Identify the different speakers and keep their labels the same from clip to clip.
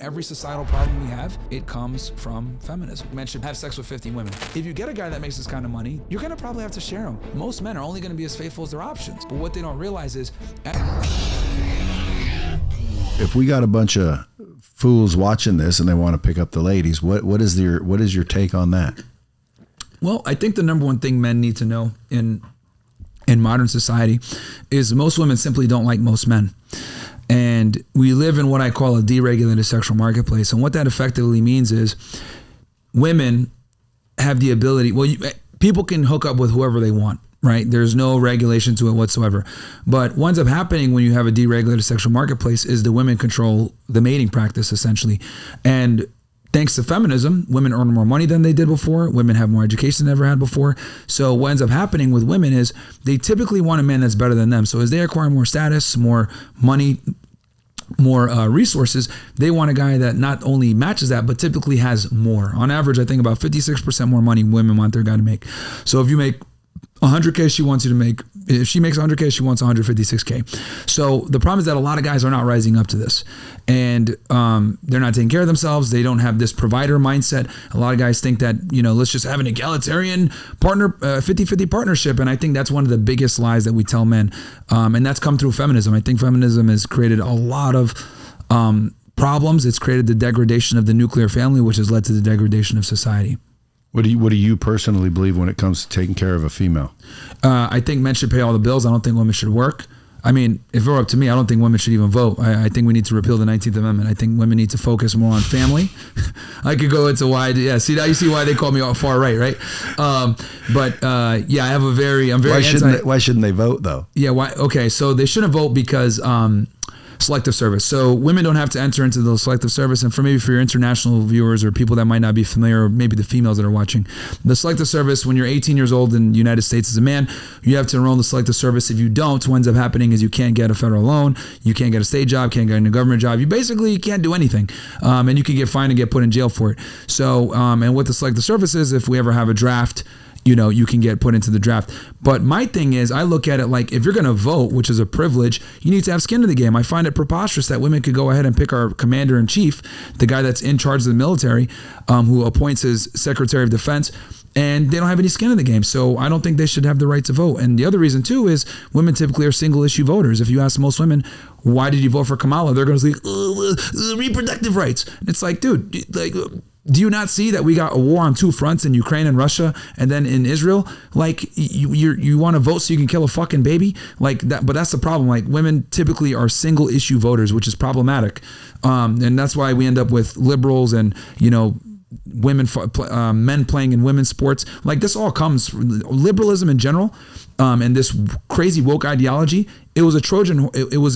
Speaker 1: Every societal problem we have, it comes from feminism. Men should have sex with 50 women. If you get a guy that makes this kind of money, you're gonna probably have to share him. Most men are only gonna be as faithful as their options. But what they don't realize is...
Speaker 2: If we got a bunch of fools watching this and they want to pick up the ladies, what is your take on that?
Speaker 1: Well, I think the number one thing men need to know in modern society is most women simply don't like most men. And we live in what I call a deregulated sexual marketplace. And what that effectively means is women have the ability, people can hook up with whoever they want, right? There's no regulation to it whatsoever. But what ends up happening when you have a deregulated sexual marketplace is the women control the mating practice, essentially. And thanks to feminism, women earn more money than they did before. Women have more education than they ever had before. So what ends up happening with women is they typically want a man that's better than them. So as they acquire more status, more money, more resources, they want a guy that not only matches that, but typically has more. On average, I think about 56% more money women want their guy to make. So if you make 100K, she wants you to make, if she makes 100K, she wants 156K. So the problem is that a lot of guys are not rising up to this, and they're not taking care of themselves. They don't have this provider mindset. A lot of guys think that, let's just have an egalitarian partner, 50-50 partnership. And I think that's one of the biggest lies that we tell men. And that's come through feminism. I think feminism has created a lot of problems. It's created the degradation of the nuclear family, which has led to the degradation of society.
Speaker 2: What do you personally believe when it comes to taking care of a female?
Speaker 1: I think men should pay all the bills. I don't think women should work. I mean, if it were up to me, I don't think women should even vote. I think we need to repeal the 19th Amendment. I think women need to focus more on family. I could go into why. Yeah, see, now you see why they call me all far right, right? I'm very
Speaker 2: Why shouldn't they vote though?
Speaker 1: Yeah, why? Okay, so they shouldn't vote because selective service. So women don't have to enter into the selective service. And for your international viewers or people that might not be familiar, or maybe the females that are watching, the selective service, when you're 18 years old in the United States as a man, you have to enroll in the selective service. If you don't, what ends up happening is you can't get a federal loan, you can't get a state job, can't get a government job. You basically can't do anything. And you can get fined and get put in jail for it. So, and what the selective service is, if we ever have a draft, you can get put into the draft. But my thing is, I look at it like, if you're going to vote, which is a privilege, you need to have skin in the game. I find it preposterous that women could go ahead and pick our commander in chief, the guy that's in charge of the military, who appoints his Secretary of Defense, and they don't have any skin in the game. So I don't think they should have the right to vote. And the other reason too is women typically are single issue voters. If you ask most women, why did you vote for Kamala? They're going to say, reproductive rights. It's like, dude, do you not see that we got a war on two fronts in Ukraine and Russia, and then in Israel? Like, you want to vote so you can kill a fucking baby? Like that, but that's the problem. Like, women typically are single issue voters, which is problematic. And that's why we end up with liberals and, men playing in women's sports. Like, this all comes from liberalism in general, and this crazy woke ideology. It was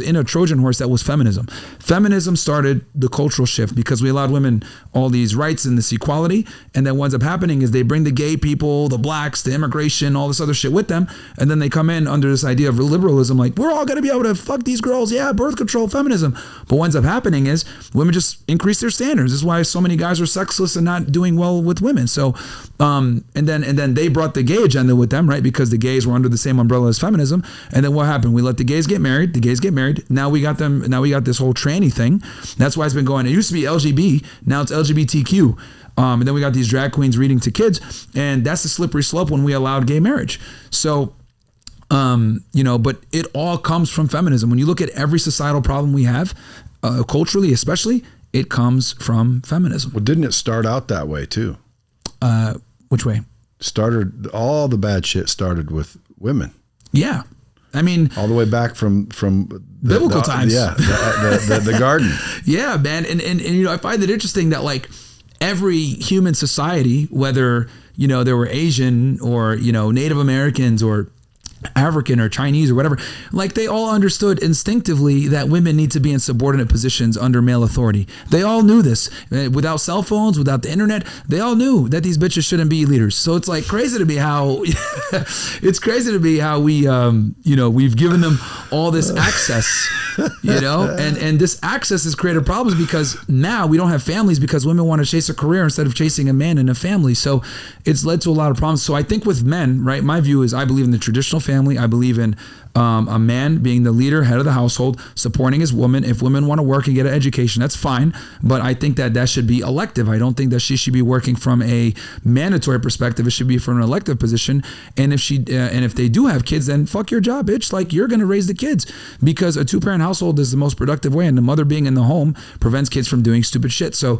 Speaker 1: in a Trojan horse that was feminism. Feminism started the cultural shift because we allowed women all these rights and this equality. And then what ends up happening is they bring the gay people, the blacks, the immigration, all this other shit with them. And then they come in under this idea of liberalism, like, we're all going to be able to fuck these girls. Yeah, birth control, feminism. But what ends up happening is women just increase their standards. This is why so many guys are sexless and not doing well with women. So, and then they brought the gay agenda with them, right? Because the gays were under the same umbrella as feminism. And then what happened? We let the gays get married. The gays get married. Now we got them. Now we got this whole tranny thing. That's why it's been going. It used to be LGB. Now it's LGBTQ. And then we got these drag queens reading to kids. And that's the slippery slope when we allowed gay marriage. So, but it all comes from feminism. When you look at every societal problem we have, culturally especially, it comes from feminism.
Speaker 2: Well, didn't it start out that way too?
Speaker 1: Which way?
Speaker 2: All the bad shit started with women.
Speaker 1: Yeah. I mean,
Speaker 2: all the way back from
Speaker 1: biblical times.
Speaker 2: Yeah, the garden.
Speaker 1: Yeah, man. And I find it interesting that like every human society, whether, there were Asian or, Native Americans or African or Chinese or whatever, like they all understood instinctively that women need to be in subordinate positions under male authority. They all knew this. Without cell phones, without the internet, they all knew that these bitches shouldn't be leaders. So it's like crazy to me how we've given them all this access, and this access has created problems because now we don't have families because women want to chase a career instead of chasing a man in a family. So it's led to a lot of problems. So I think with men, right, my view is I believe in the traditional family. I believe in A man being the leader, head of the household, supporting his woman. If women want to work and get an education, that's fine. But I think that should be elective. I don't think that she should be working from a mandatory perspective. It should be from an elective position. And if they do have kids, then fuck your job, bitch. Like, you're going to raise the kids, because a 2-parent household is the most productive way, and the mother being in the home prevents kids from doing stupid shit. So,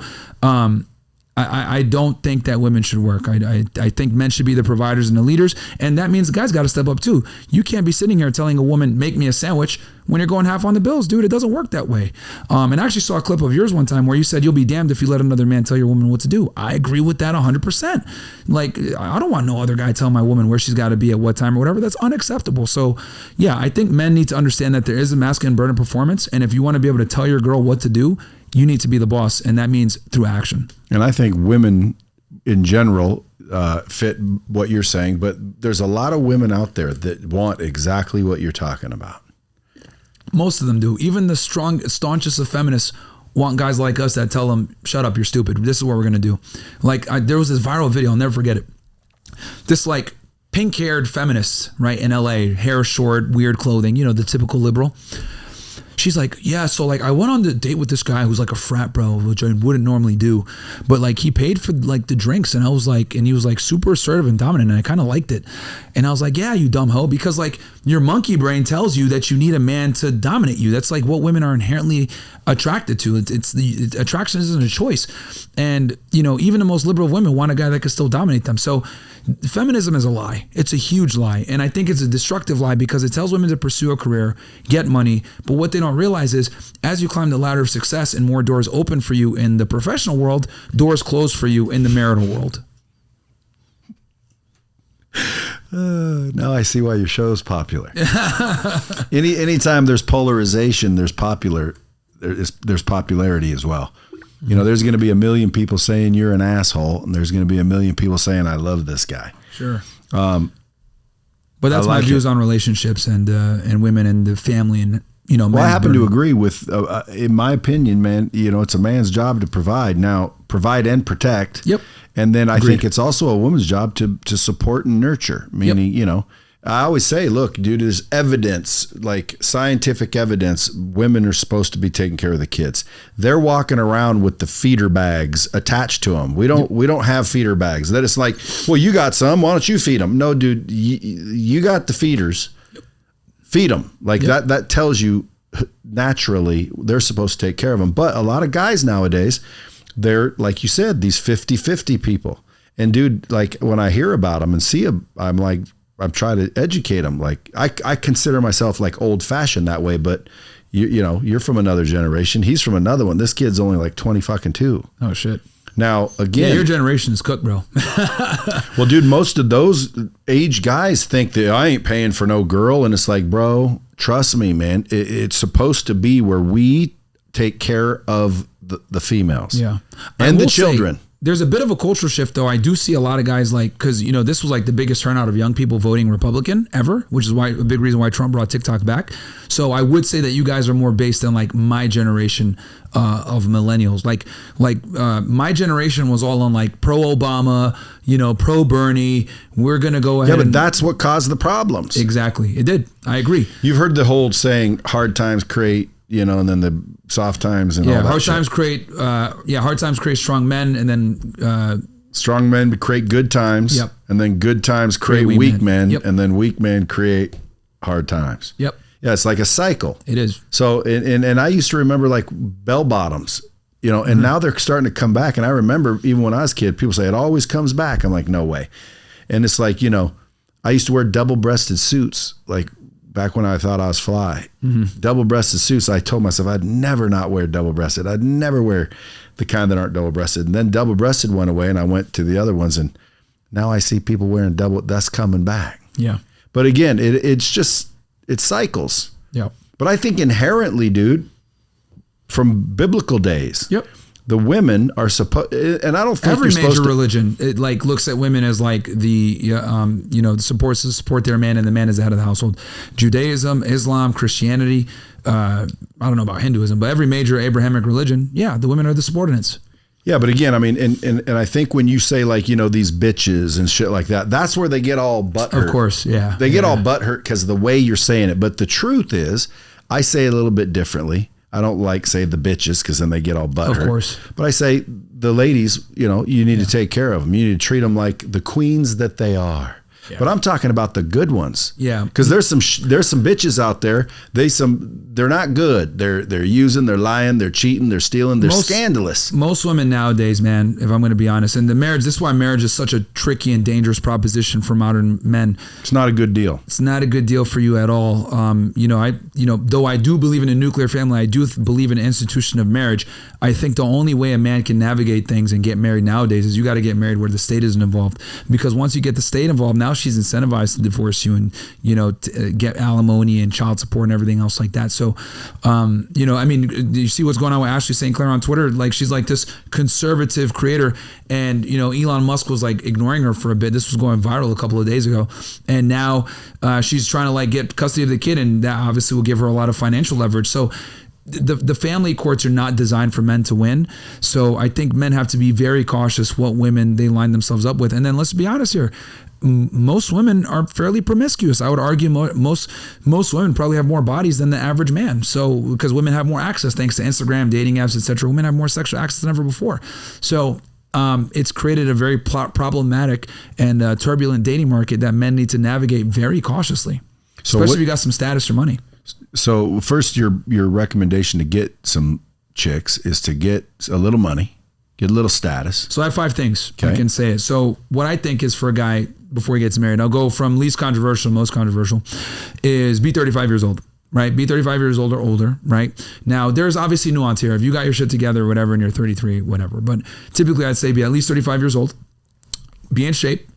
Speaker 1: I don't think that women should work. I think men should be the providers and the leaders, and that means guys got to step up too. You can't be sitting here telling a woman, make me a sandwich, when you're going half on the bills, dude. It doesn't work that way. And I actually saw a clip of yours one time where you said you'll be damned if you let another man tell your woman what to do. I agree with that 100%. Like, I don't want no other guy telling my woman where she's got to be at what time or whatever. That's unacceptable. So yeah, I think men need to understand that there is a masculine burden of performance, and if you want to be able to tell your girl what to do, you need to be the boss, and that means through action. And
Speaker 2: I think women in general fit what you're saying, but there's a lot of women out there that want exactly what you're talking about.
Speaker 1: Most of them do. Even the staunchest of feminists want guys like us that tell them, shut up, you're stupid. This is what we're going to do. Like, there was this viral video, I'll never forget it. This like pink-haired feminist, right, in LA, hair short, weird clothing, the typical liberal. She's like, yeah, so like I went on the date with this guy who's like a frat bro, which I wouldn't normally do, but like he paid for like the drinks, and I was like, and he was like super assertive and dominant, and I kind of liked it. And I was like, yeah, you dumb hoe, because like your monkey brain tells you that you need a man to dominate you. That's like what women are inherently attracted to. Attraction isn't a choice. And even the most liberal of women want a guy that can still dominate them. So feminism is a lie. It's a huge lie. And I think it's a destructive lie, because it tells women to pursue a career, get money. But what they don't realize is, as you climb the ladder of success and more doors open for you in the professional world, doors close for you in the marital world.
Speaker 2: Now I see why your show is popular. Anytime there's polarization, there's popularity as well. There's going to be a million people saying you're an asshole, and there's going to be a million people saying I love this guy.
Speaker 1: Sure. But that's my views on relationships and women and the family and
Speaker 2: Well, I happen to agree with, in my opinion, man. It's a man's job to provide. Now, provide and protect.
Speaker 1: Yep.
Speaker 2: And then I think it's also a woman's job to support and nurture. Meaning, I always say, look, dude, there's evidence, like scientific evidence, women are supposed to be taking care of the kids. They're walking around with the feeder bags attached to them. We don't have feeder bags. That it's like, well, you got some, why don't you feed them? No, dude, you got the feeders. Feed them. Like that tells you naturally they're supposed to take care of them. But a lot of guys nowadays, they're, like you said, these 50-50 people. And dude, like when I hear about them and see them, I'm like, I'm trying to educate them. Like I consider myself like old fashioned that way, but you're from another generation. He's from another one. This kid's only like 22.
Speaker 1: Oh shit.
Speaker 2: Now again,
Speaker 1: yeah, your generation is cooked, bro.
Speaker 2: Well, dude, most of those age guys think that I ain't paying for no girl. And it's like, bro, trust me, man, it's supposed to be where we take care of the females.
Speaker 1: Yeah.
Speaker 2: And the children.
Speaker 1: There's a bit of a cultural shift, though. I do see a lot of guys like, because, this was like the biggest turnout of young people voting Republican ever, which is a big reason why Trump brought TikTok back. So I would say that you guys are more based on like my generation of millennials. Like my generation was all on like pro-Obama, pro-Bernie. We're going to go ahead.
Speaker 2: Yeah, but that's what caused the problems.
Speaker 1: Exactly. It did. I agree.
Speaker 2: You've heard the whole saying, hard times create, and then the soft times and all that.
Speaker 1: Hard times create strong men, and then
Speaker 2: strong men create good times.
Speaker 1: Yep.
Speaker 2: And then good times create weak men,
Speaker 1: yep.
Speaker 2: And then weak men create hard times.
Speaker 1: Yep.
Speaker 2: Yeah, it's like a cycle.
Speaker 1: It is.
Speaker 2: So, and I used to remember like bell bottoms, and now they're starting to come back. And I remember even when I was a kid, people say it always comes back. I'm like, no way. And it's like, I used to wear double-breasted suits, like back when I thought I was fly. Mm-hmm. Double-breasted suits, I told myself I'd never not wear double-breasted. I'd never wear the kind that aren't double-breasted. And then double-breasted went away, and I went to the other ones, and now I see people wearing double. That's coming back.
Speaker 1: Yeah.
Speaker 2: But again, it cycles.
Speaker 1: Yeah.
Speaker 2: But I think inherently, dude, from biblical days,
Speaker 1: yep,
Speaker 2: the women are supposed, and I don't think
Speaker 1: every major religion it like looks at women as like the supports to support their man, and the man is the head of the household. Judaism, Islam, Christianity, I don't know about Hinduism, but every major Abrahamic religion, the women are the subordinates.
Speaker 2: Yeah, but again, I mean, and I think when you say like, you know, these bitches and shit like that, that's where they get all butthurt.
Speaker 1: Of course, yeah.
Speaker 2: They get all butthurt because of the way you're saying it. But the truth is, I say it a little bit differently. I don't like say the bitches because then they get all butthurt.
Speaker 1: Of course.
Speaker 2: But I say the ladies, you know, you need to take care of them. You need to treat them like the queens that they are. Yeah. But I'm talking about the good ones.
Speaker 1: Yeah.
Speaker 2: Because there's some bitches out there. They're not good. They're using, they're lying, they're cheating, they're stealing, they're scandalous.
Speaker 1: Most women nowadays, man, if I'm going to be honest, and this is why marriage is such a tricky and dangerous proposition for modern men.
Speaker 2: It's not a good deal.
Speaker 1: It's not a good deal for you at all. Though I do believe in a nuclear family, I do believe in an institution of marriage. I think the only way a man can navigate things and get married nowadays is you got to get married where the state isn't involved. Because once you get the state involved, now she's incentivized to divorce you and, get alimony and child support and everything else like that. So, you see what's going on with Ashley St. Clair on Twitter? Like, she's like this conservative creator, and, Elon Musk was like ignoring her for a bit. This was going viral a couple of days ago. And now she's trying to like get custody of the kid, and that obviously will give her a lot of financial leverage. So the family courts are not designed for men to win. So I think men have to be very cautious what women they line themselves up with. And then let's be honest here. Most women are fairly promiscuous. I would argue most women probably have more bodies than the average man. So because women have more access thanks to Instagram, dating apps, etc. Women have more sexual access than ever before. So it's created a very problematic and turbulent dating market that men need to navigate very cautiously, especially if you got some status or money.
Speaker 2: So first, your recommendation to get some chicks is to get a little money, get a little status.
Speaker 1: So I have 5 things. I can say it. So what I think is for a guy before he gets married, I'll go from least controversial to most controversial, is be 35 years old, right? Be 35 years old or older, right? Now, there's obviously nuance here. If you got your shit together or whatever and you're 33, whatever. But typically I'd say be at least 35 years old, be in shape,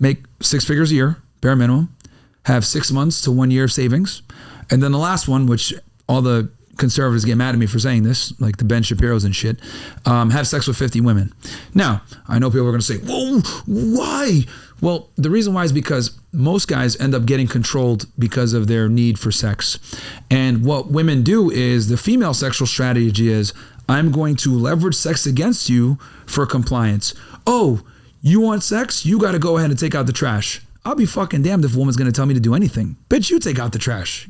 Speaker 1: make 6 figures a year, bare minimum, have 6 months to 1 year of savings. And then the last one, which all the conservatives get mad at me for saying this, like the Ben Shapiro's and shit, have sex with 50 women. Now, I know people are going to say, whoa, why? Well, the reason why is because most guys end up getting controlled because of their need for sex. And what women do is the female sexual strategy is, I'm going to leverage sex against you for compliance. Oh, you want sex? You got to go ahead and take out the trash. I'll be fucking damned if a woman's going to tell me to do anything. Bitch, you take out the trash,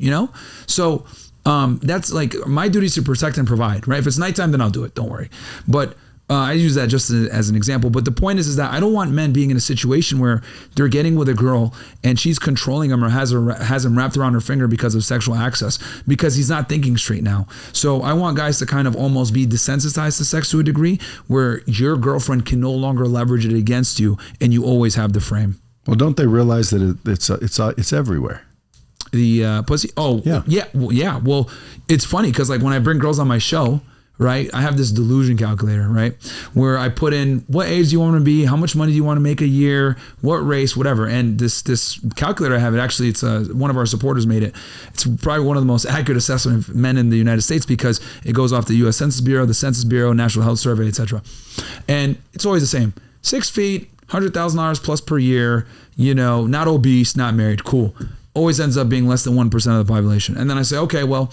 Speaker 1: So that's like my duty is to protect and provide, right? If it's nighttime, then I'll do it. Don't worry. But I use that just as an example. But the point is that I don't want men being in a situation where they're getting with a girl and she's controlling him or has him wrapped around her finger because of sexual access, because he's not thinking straight now. So I want guys to kind of almost be desensitized to sex to a degree where your girlfriend can no longer leverage it against you and you always have the frame.
Speaker 2: Well, don't they realize that it's everywhere?
Speaker 1: The pussy. Oh, yeah. Well, it's funny because like when I bring girls on my show, right, I have this delusion calculator, right, where I put in what age do you want to be, how much money do you want to make a year, what race, whatever. And this calculator I have, it's one of our supporters made it. It's probably one of the most accurate assessment of men in the United States because it goes off the U.S. Census Bureau, the Census Bureau, National Health Survey, etc. And it's always the same: 6 feet, $100,000 plus per year, not obese, not married, cool. Always ends up being less than 1% of the population. And then I say, okay, well,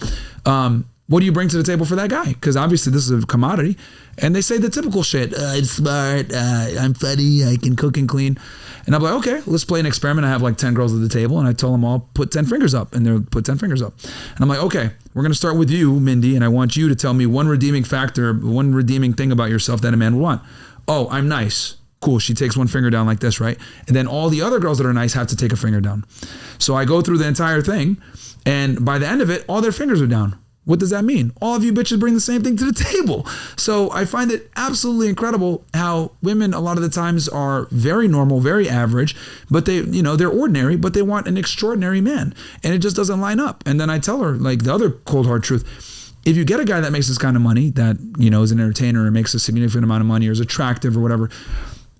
Speaker 1: what do you bring to the table for that guy? Because obviously this is a commodity. And they say the typical shit. I'm smart. I'm funny. I can cook and clean. And I'm like, okay, let's play an experiment. I have like 10 girls at the table and I tell them all put 10 fingers up, and they'll put 10 fingers up. And I'm like, okay, we're going to start with you, Mindy. And I want you to tell me one redeeming factor, one redeeming thing about yourself that a man would want. Oh, I'm nice. Cool. She takes one finger down like this, right? And then all the other girls that are nice have to take a finger down. So I go through the entire thing, and by the end of it, all their fingers are down. What does that mean? All of you bitches bring the same thing to the table. So I find it absolutely incredible how women a lot of the times are very normal, very average, but they're ordinary, but they want an extraordinary man. And it just doesn't line up. And then I tell her, like, the other cold hard truth: if you get a guy that makes this kind of money, that, is an entertainer or makes a significant amount of money or is attractive or whatever,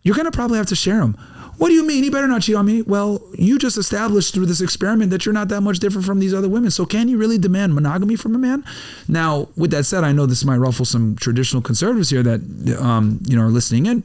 Speaker 1: you're going to probably have to share him. What do you mean? He better not cheat on me. Well, you just established through this experiment that you're not that much different from these other women. So can you really demand monogamy from a man? Now, with that said, I know this might ruffle some traditional conservatives here that, are listening in.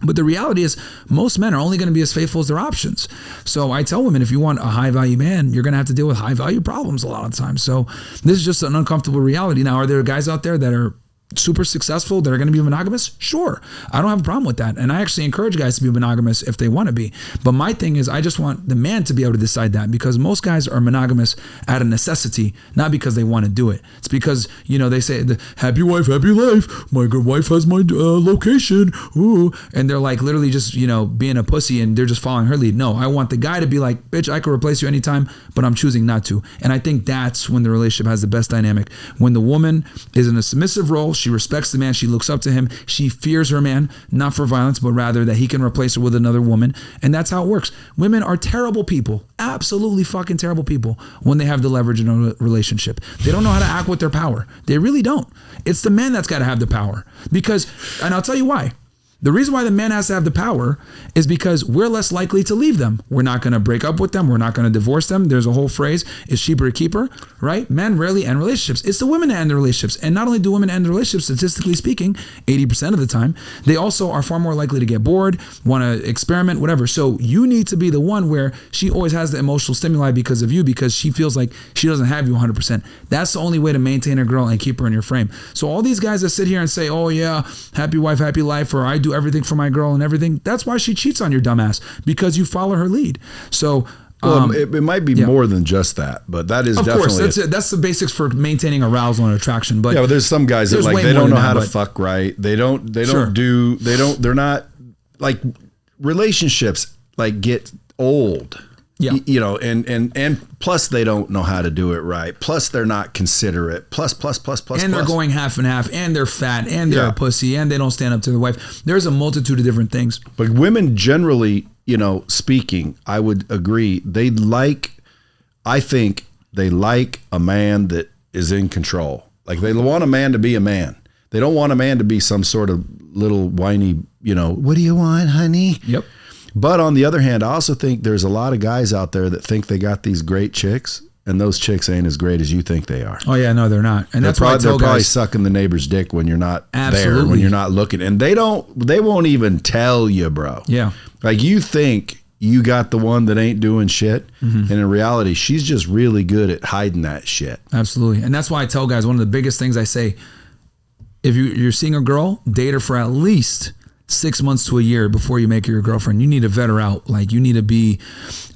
Speaker 1: But the reality is most men are only going to be as faithful as their options. So I tell women, if you want a high value man, you're going to have to deal with high value problems a lot of the time. So this is just an uncomfortable reality. Now, are there guys out there that are super successful that are going to be monogamous, sure, I don't have a problem with that. And I actually encourage guys to be monogamous if they want to be. But my thing is, I just want the man to be able to decide that, because most guys are monogamous out of necessity, not because they want to do it. It's because, you know, they say the happy wife, happy life. My good wife has my location. Ooh. And they're like literally just, you know, being a pussy, and they're just following her lead. No, I want the guy to be like, bitch, I could replace you anytime, but I'm choosing not to. And I think that's when the relationship has the best dynamic. When the woman is in a submissive role, she respects the man, she looks up to him, she fears her man, not for violence, but rather that he can replace her with another woman. And that's how it works. Women are terrible people, absolutely fucking terrible people, when they have the leverage in a relationship. They don't know how to act with their power. They really don't. It's the man that's got to have the power. Because, and I'll tell you why. The reason why the man has to have the power is because we're less likely to leave them. We're not going to break up with them. We're not going to divorce them. There's a whole phrase, is cheaper to keep her, right? Men rarely end relationships. It's the women that end the relationships. And not only do women end the relationships, statistically speaking, 80% of the time, they also are far more likely to get bored, want to experiment, whatever. So you need to be the one where she always has the emotional stimuli because of you, because she feels like she doesn't have you 100%. That's the only way to maintain a girl and keep her in your frame. So all these guys that sit here and say, oh yeah, happy wife, happy life, or I do everything for my girl and everything, that's why she cheats on your dumbass, because you follow her lead. So
Speaker 2: it might be more than just that, but that is definitely,
Speaker 1: of course, that's the basics for maintaining arousal and attraction. But
Speaker 2: yeah, but there's some guys that like, they don't know how to fuck right. They're not, like, relationships like get old. Yeah. You know, and plus they don't know how to do it right. Plus they're not considerate. Plus.
Speaker 1: And they're going half and half, and they're fat, and they're a pussy, and they don't stand up to their wife. There's a multitude of different things.
Speaker 2: But women generally, you know, speaking, I would agree. I think they like a man that is in control. Like, they want a man to be a man. They don't want a man to be some sort of little whiny, you know, what do you want, honey?
Speaker 1: Yep.
Speaker 2: But on the other hand, I also think there's a lot of guys out there that think they got these great chicks, and those chicks ain't as great as you think they are.
Speaker 1: Oh yeah, no, they're not. And that's why
Speaker 2: they're probably sucking the neighbor's dick when you're not there, when you're not looking. And they won't even tell you, bro.
Speaker 1: Yeah.
Speaker 2: Like, you think you got the one that ain't doing shit. Mm-hmm. And in reality, she's just really good at hiding that shit.
Speaker 1: Absolutely. And that's why I tell guys, one of the biggest things I say, if you're seeing a girl, date her for at least 6 months to a year before you make her your girlfriend. You need to vet her out. Like, you need to be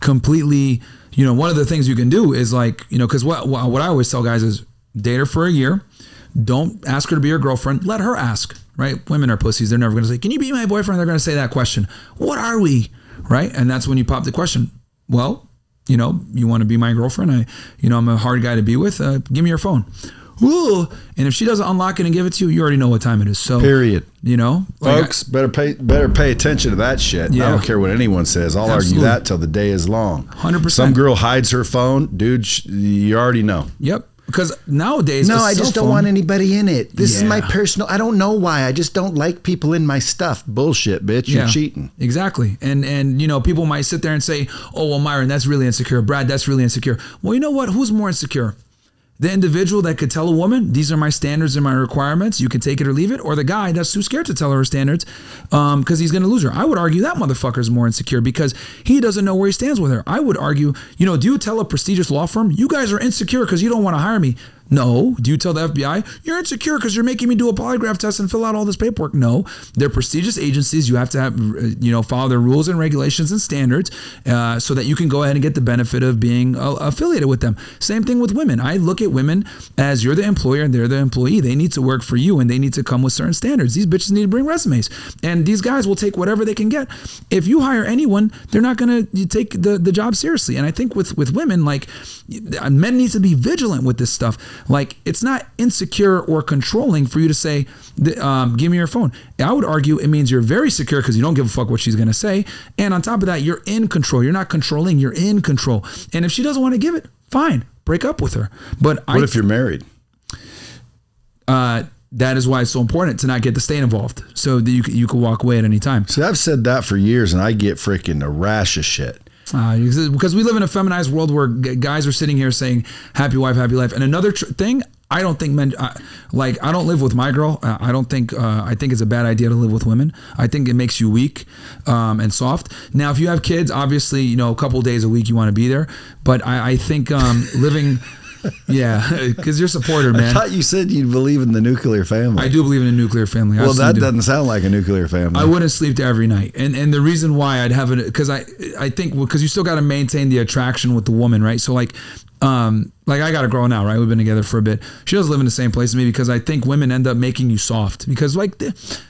Speaker 1: completely, you know, one of the things you can do is, like, you know, because what I always tell guys is, date her for a year. Don't ask her to be your girlfriend. Let her ask, right? Women are pussies. They're never going to say, can you be my boyfriend? They're going to say that question. What are we? Right? And that's when you pop the question. Well, you know, you want to be my girlfriend? I'm a hard guy to be with. Give me your phone. Ooh. And if she doesn't unlock it and give it to you, you already know what time it is. So,
Speaker 2: period.
Speaker 1: You know,
Speaker 2: folks, better pay attention to that shit. Yeah. I don't care what anyone says. I'll argue that till the day is long.
Speaker 1: 100%.
Speaker 2: Some girl hides her phone, dude. You already know.
Speaker 1: Yep. Because nowadays,
Speaker 2: I just don't want anybody in it. This is my personal. I don't know why. I just don't like people in my stuff. Bullshit, bitch. You're cheating.
Speaker 1: Exactly. And you know, people might sit there and say, oh, well, Myron, that's really insecure. Brad, that's really insecure. Well, you know what? Who's more insecure? The individual that could tell a woman, these are my standards and my requirements, you can take it or leave it, or the guy that's too scared to tell her standards because he's going to lose her. I would argue that motherfucker is more insecure because he doesn't know where he stands with her. I would argue, you know, do you tell a prestigious law firm, you guys are insecure because you don't want to hire me? No. Do you tell the FBI, you're insecure because you're making me do a polygraph test and fill out all this paperwork? No. They're prestigious agencies. You have to have, you know, follow their rules and regulations and standards so that you can go ahead and get the benefit of being affiliated with them. Same thing with women. I look at women as you're the employer and they're the employee. They need to work for you and they need to come with certain standards. These bitches need to bring resumes. And these guys will take whatever they can get. If you hire anyone, they're not going to take the job seriously. And I think with women, like, men need to be vigilant with this stuff. Like, it's not insecure or controlling for you to say, give me your phone. I would argue it means you're very secure because you don't give a fuck what she's going to say. And on top of that, you're in control. You're not controlling. You're in control. And if she doesn't want to give it, fine. Break up with her. But
Speaker 2: what if you're married?
Speaker 1: That is why it's so important to not get the state involved so that you can walk away at any time.
Speaker 2: See, I've said that for years and I get freaking a rash of shit.
Speaker 1: Because we live in a feminized world where guys are sitting here saying happy wife, happy life. And another thing, I don't think men, I don't live with my girl. I think it's a bad idea to live with women. I think it makes you weak and soft. Now, if you have kids, obviously, you know, a couple days a week you want to be there. But I think living Yeah, because you're a supporter, man.
Speaker 2: I thought you said you believe in the nuclear family.
Speaker 1: I do believe in a nuclear family.
Speaker 2: Well, that
Speaker 1: do.
Speaker 2: doesn't sound like a nuclear family.
Speaker 1: I wouldn't sleep there every night, and the reason why I'd have it, because I think because you still got to maintain the attraction with the woman, right? So like I got a girl now, right? We've been together for a bit. She doesn't live in the same place as me because I think women end up making you soft because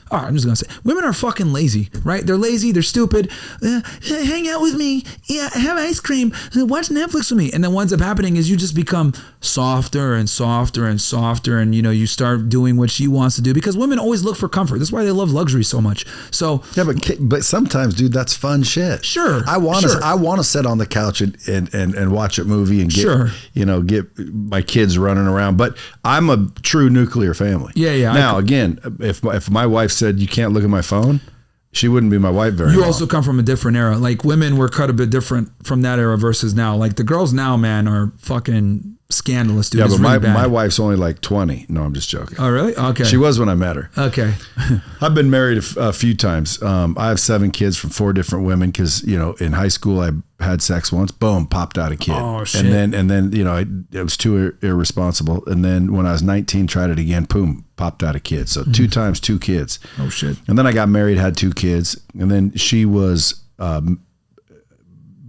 Speaker 1: I'm just gonna say women are fucking lazy, right? They're lazy, they're stupid. Hang out with me, yeah, have ice cream, watch Netflix with me, and then what ends up happening is you just become softer and softer and softer, and you start doing what she wants to do because women always look for comfort. That's why they love luxury so much. So
Speaker 2: yeah, but sometimes, dude, that's fun shit.
Speaker 1: Sure,
Speaker 2: I want to sit on the couch and watch a movie and get my kids running around. But I'm a true nuclear family.
Speaker 1: Yeah.
Speaker 2: Now again, if my wife said you can't look at my phone, she wouldn't be my wife very long.
Speaker 1: You also come from a different era. Like women were cut a bit different from that era versus now. Like the girls now, man, are fucking scandalous, dude.
Speaker 2: Yeah,
Speaker 1: it's
Speaker 2: but
Speaker 1: really
Speaker 2: my wife's only like 20. No, I'm just joking.
Speaker 1: Oh, really? Okay.
Speaker 2: She was when I met her.
Speaker 1: Okay.
Speaker 2: I've been married a few times. I have 7 kids from 4 different women because, in high school I had sex once. Boom, popped out a kid.
Speaker 1: Oh, shit.
Speaker 2: And then it was too irresponsible. And then when I was 19, tried it again. Boom, popped out a kid. So 2 times 2 kids.
Speaker 1: Oh, shit.
Speaker 2: And then I got married, had 2 kids. And then she was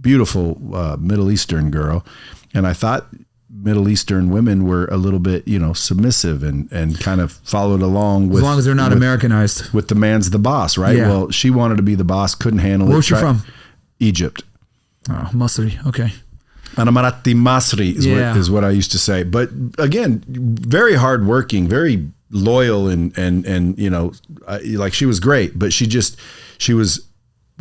Speaker 2: beautiful Middle Eastern girl. And I thought Middle Eastern women were a little bit, submissive and kind of followed along with,
Speaker 1: as long as they're not Americanized,
Speaker 2: with the man's the boss, right?
Speaker 1: Yeah.
Speaker 2: Well, she wanted to be the boss, couldn't handle it.
Speaker 1: Where's she from?
Speaker 2: Egypt.
Speaker 1: Oh, Masri. Okay.
Speaker 2: Anamarati Masri is what I used to say. But again, very hardworking, very loyal, and like she was great, but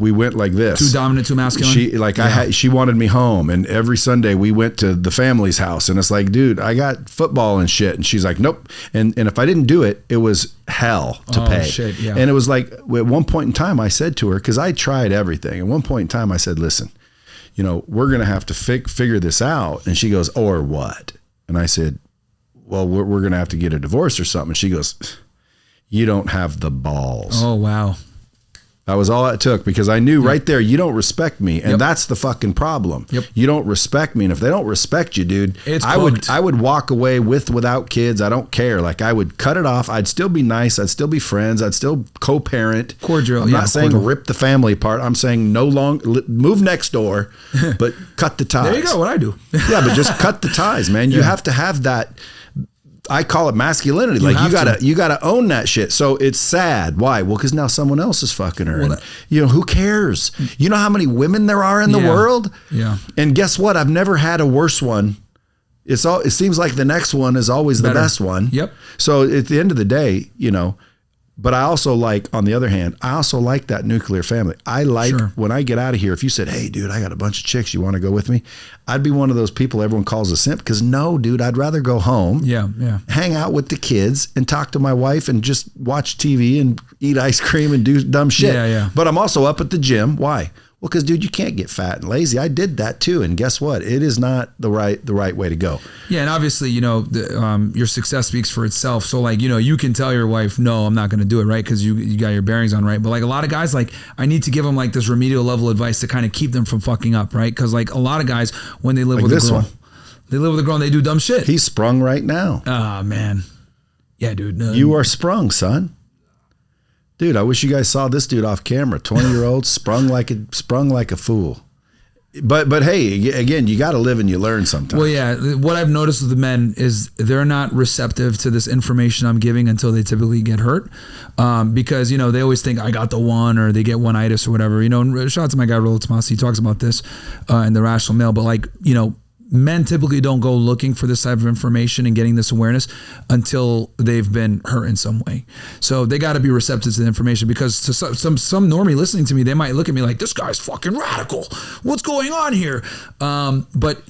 Speaker 2: we went like this.
Speaker 1: Too dominant, too masculine.
Speaker 2: She wanted me home, and every Sunday we went to the family's house, and it's like, dude, I got football and shit, and she's like, nope. And if I didn't do it, it was hell to pay.
Speaker 1: Shit, yeah.
Speaker 2: And it was like at one point in time, I said to her, because I tried everything. At one point in time, I said, listen, we're gonna have to figure this out. And she goes, or what? And I said, well, we're gonna have to get a divorce or something. And she goes, you don't have the balls.
Speaker 1: Oh wow.
Speaker 2: That was all it took, because I knew right there, you don't respect me. And that's the fucking problem.
Speaker 1: Yep.
Speaker 2: You don't respect me. And if they don't respect you, dude, I would walk away without kids. I don't care. Like I would cut it off. I'd still be nice. I'd still be friends. I'd still co-parent.
Speaker 1: Cordial.
Speaker 2: I'm not saying rip the family apart. I'm saying move next door, but cut the ties.
Speaker 1: There you go. What I do.
Speaker 2: Yeah, but just cut the ties, man. You have to have that. I call it masculinity. Like you gotta own that shit. So it's sad. Why? Well, because now someone else is fucking her. Well, and, who cares? You know how many women there are in the world?
Speaker 1: Yeah.
Speaker 2: And guess what? I've never had a worse one. It seems like the next one is always the best one.
Speaker 1: Yep.
Speaker 2: So at the end of the day, but I also on the other hand, I also like that nuclear family. I like when I get out of here, if you said, hey, dude, I got a bunch of chicks, you want to go with me? I'd be one of those people everyone calls a simp, because no, dude, I'd rather go home, hang out with the kids and talk to my wife and just watch TV and eat ice cream and do dumb shit.
Speaker 1: Yeah.
Speaker 2: But I'm also up at the gym. Why? Well, because, dude, you can't get fat and lazy. I did that too. And guess what? It is not the right way to go.
Speaker 1: Yeah. And obviously, your success speaks for itself. So you can tell your wife, no, I'm not going to do it. Right. Because you got your bearings on right. But a lot of guys, I need to give them this remedial level advice to kind of keep them from fucking up. Right. Because a lot of guys, when they live with a girl, and they do dumb shit.
Speaker 2: He's sprung right now.
Speaker 1: Oh, man. Yeah, dude.
Speaker 2: You are sprung, son. Dude, I wish you guys saw this dude off camera. 20-year-old sprung like a fool. But hey, again, you got to live and you learn sometimes.
Speaker 1: Well, yeah. What I've noticed with the men is they're not receptive to this information I'm giving until they typically get hurt, because they always think I got the one, or they get one-itis or whatever. And shout out to my guy Rollo Tomas. He talks about this in The Rational Male. But men typically don't go looking for this type of information and getting this awareness until they've been hurt in some way. So they got to be receptive to the information, because to some normie listening to me, they might look at me like, this guy's fucking radical. What's going on here? But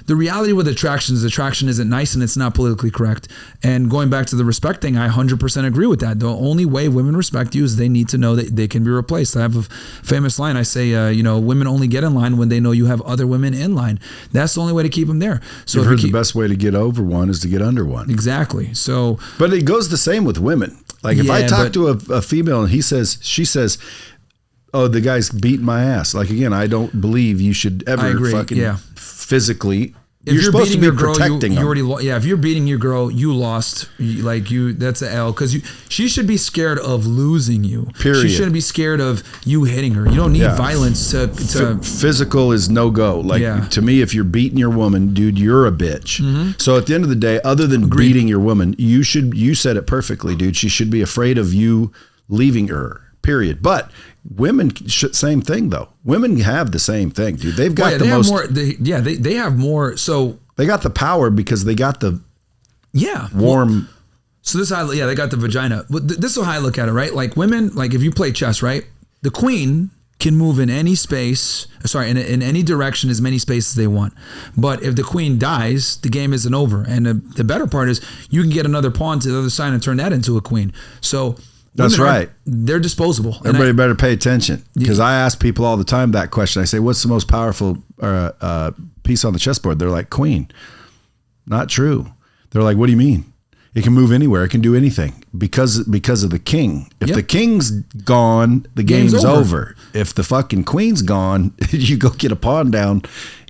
Speaker 1: the reality with attraction isn't nice, and it's not politically correct. And going back to the respect thing, I 100% agree with that. The only way women respect you is they need to know that they can be replaced. I have a famous line. I say, women only get in line when they know you have other women in line. That's the only way to keep them there. So
Speaker 2: you've heard the best way to get over one is to get under one.
Speaker 1: Exactly. So,
Speaker 2: but it goes the same with women. If I talk to a female and she says, oh, the guy's beating my ass. Like, again, I don't believe you should ever fucking physically.
Speaker 1: If you're
Speaker 2: supposed to
Speaker 1: beating
Speaker 2: be
Speaker 1: your girl,
Speaker 2: protecting
Speaker 1: you
Speaker 2: them.
Speaker 1: already if you're beating your girl, you lost. That's an L, because she should be scared of losing you.
Speaker 2: Period.
Speaker 1: She shouldn't be scared of you hitting her. You don't need violence to
Speaker 2: physical is no go. Like to me, if you're beating your woman, dude, you're a bitch. Mm-hmm. So at the end of the day, other than beating your woman, you said it perfectly, dude. She should be afraid of you leaving her. Period. But women, same thing though. Women have the same thing, dude. They've got they
Speaker 1: have more. So
Speaker 2: they got the power because they got the warm.
Speaker 1: Well, so this how they got the vagina. This is how I look at it, right? Like women, like if you play chess, right? The queen can move in any space. In any direction, as many spaces they want. But if the queen dies, the game isn't over. And the better part is you can get another pawn to the other side and turn that into a queen. So.
Speaker 2: That's right.
Speaker 1: They're disposable.
Speaker 2: Everybody better pay attention, because I ask people all the time that question. I say, what's the most powerful piece on the chessboard? They're like, queen. Not true. They're like, what do you mean? It can move anywhere. It can do anything because of the king. If the king's gone, the game's over. If the fucking queen's gone, you go get a pawn down,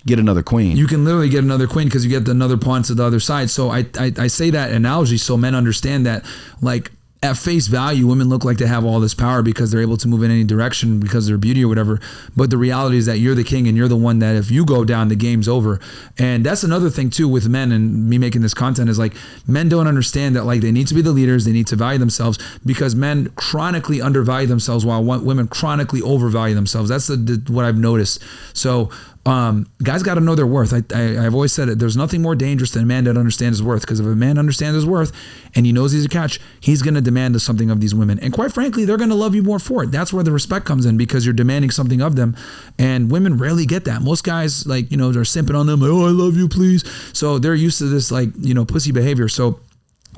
Speaker 2: get another queen.
Speaker 1: You can literally get another queen because you get another pawn to the other side. So I say that analogy so men understand that, like, at face value, women look like they have all this power because they're able to move in any direction because of their beauty or whatever. But the reality is that you're the king and you're the one that if you go down, the game's over. And that's another thing too with men, and me making this content is like, men don't understand that, like, they need to be the leaders. They need to value themselves, because men chronically undervalue themselves while women chronically overvalue themselves. That's what I've noticed. So guys got to know their worth. I've always said it. There's nothing more dangerous than a man that understands his worth, because if a man understands his worth and he knows he's a catch, he's going to demand something of these women. And quite frankly, they're going to love you more for it. That's where the respect comes in, because you're demanding something of them. And women rarely get that. Most guys, like, they're simping on them. Like, oh, I love you, please. So they're used to this, like, pussy behavior. So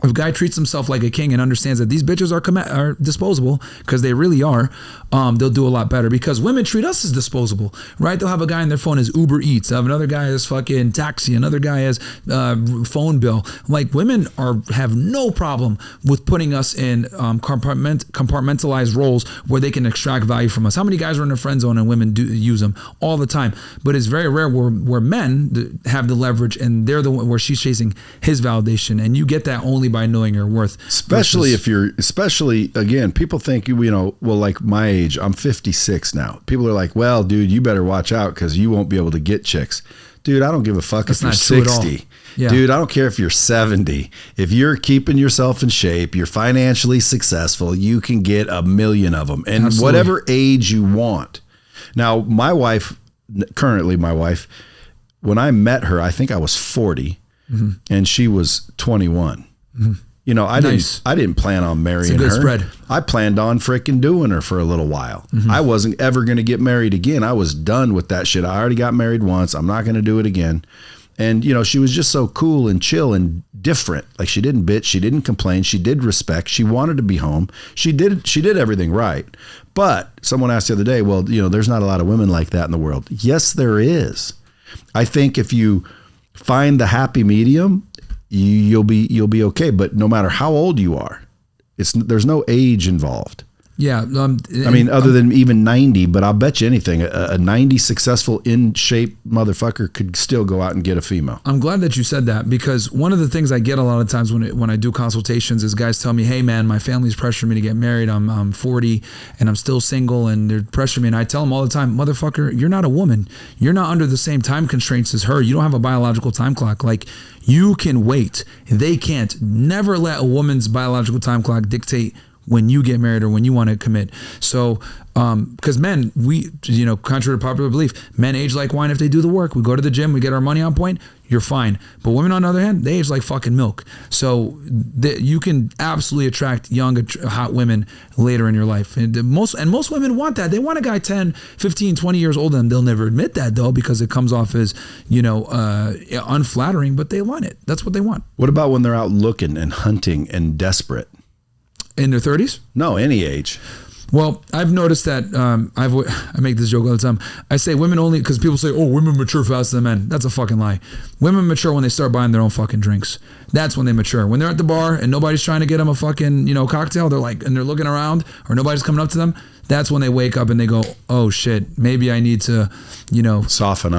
Speaker 1: if a guy treats himself like a king and understands that these bitches are disposable, because they really are, they'll do a lot better. Because women treat us as disposable, right? They'll have a guy on their phone as Uber Eats, they'll have another guy as fucking taxi, another guy as phone bill. Like, women have no problem with putting us in compartmentalized roles where they can extract value from us. How many guys are in a friend zone and women do use them all the time? But it's very rare where men have the leverage and they're the one where she's chasing his validation, and you get that only by knowing your worth.
Speaker 2: Especially again, people think, well, like my age, I'm 56 now. People are like, well, dude, you better watch out because you won't be able to get chicks. Dude, I don't give a fuck if you're 60. Yeah. Dude, I don't care if you're 70. If you're keeping yourself in shape, you're financially successful, you can get a million of them. And whatever age you want. Now, currently my wife, when I met her, I think I was 40 and she was 21. Mm-hmm. I didn't plan on marrying her.
Speaker 1: Spread.
Speaker 2: I planned on freaking doing her for a little while. Mm-hmm. I wasn't ever going to get married again. I was done with that shit. I already got married once. I'm not going to do it again. And, she was just so cool and chill and different. Like, she didn't bitch. She didn't complain. She did respect. She wanted to be home. She did everything right. But someone asked the other day, well, there's not a lot of women like that in the world. Yes, there is. I think if you find the happy medium, you'll be okay. But no matter how old you are, there's no age involved.
Speaker 1: Yeah.
Speaker 2: Other than even 90, but I'll bet you anything, a 90 successful in shape motherfucker could still go out and get a female.
Speaker 1: I'm glad that you said that, because one of the things I get a lot of times when I do consultations is guys tell me, hey man, my family's pressuring me to get married. I'm 40 and I'm still single and they're pressuring me. And I tell them all the time, motherfucker, you're not a woman. You're not under the same time constraints as her. You don't have a biological time clock. Like, you can wait. They can't. Never let a woman's biological time clock dictate when you get married or when you want to commit. So, because men, contrary to popular belief, men age like wine if they do the work. We go to the gym, we get our money on point, you're fine. But women, on the other hand, they age like fucking milk. So you can absolutely attract young, hot women later in your life. And most women want that. They want a guy 10, 15, 20 years older than them. They'll never admit that though, because it comes off as, unflattering, but they want it. That's what they want.
Speaker 2: What about when they're out looking and hunting and desperate?
Speaker 1: In their 30s?
Speaker 2: No, any age.
Speaker 1: Well, I've noticed that I make this joke all the time. I say women only, because people say, oh, women mature faster than men. That's a fucking lie. Women mature when they start buying their own fucking drinks. That's when they mature. When they're at the bar and nobody's trying to get them a fucking, cocktail, they're like, and they're looking around or nobody's coming up to them, that's when they wake up and they go, oh shit, maybe I need to, soften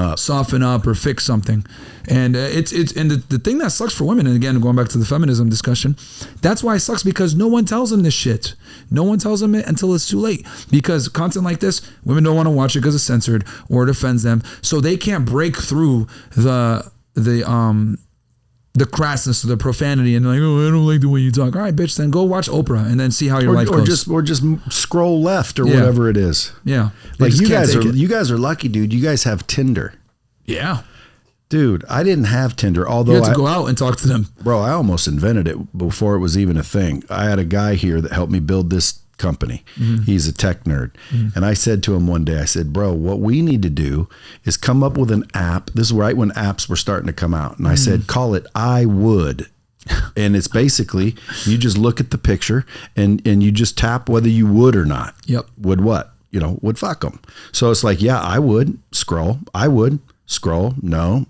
Speaker 1: up or fix something. And the thing that sucks for women, and again, going back to the feminism discussion, that's why it sucks, because no one tells them this shit. No one tells them it until it's too late, because content like this, women don't want to watch it because it's censored or it offends them. So they can't break through the crassness or the profanity and like, oh, I don't like the way you talk. All right, bitch, then go watch Oprah and then see how your life goes.
Speaker 2: Or just scroll left or whatever it is.
Speaker 1: Yeah.
Speaker 2: Like you guys are lucky, dude. You guys have Tinder.
Speaker 1: Yeah.
Speaker 2: Dude, I didn't have Tinder, although
Speaker 1: you had to go out and talk to them.
Speaker 2: Bro, I almost invented it before it was even a thing. I had a guy here that helped me build this company. He's a tech nerd. And I said to him one day, I said, bro, what we need to do is come up with an app. This is right when apps were starting to come out. And I said, call it I Would. And it's basically, you just look at the picture and you just tap whether you would or not.
Speaker 1: Yep.
Speaker 2: Would what? Would fuck them. So it's like, yeah, I would scroll. I would scroll. No,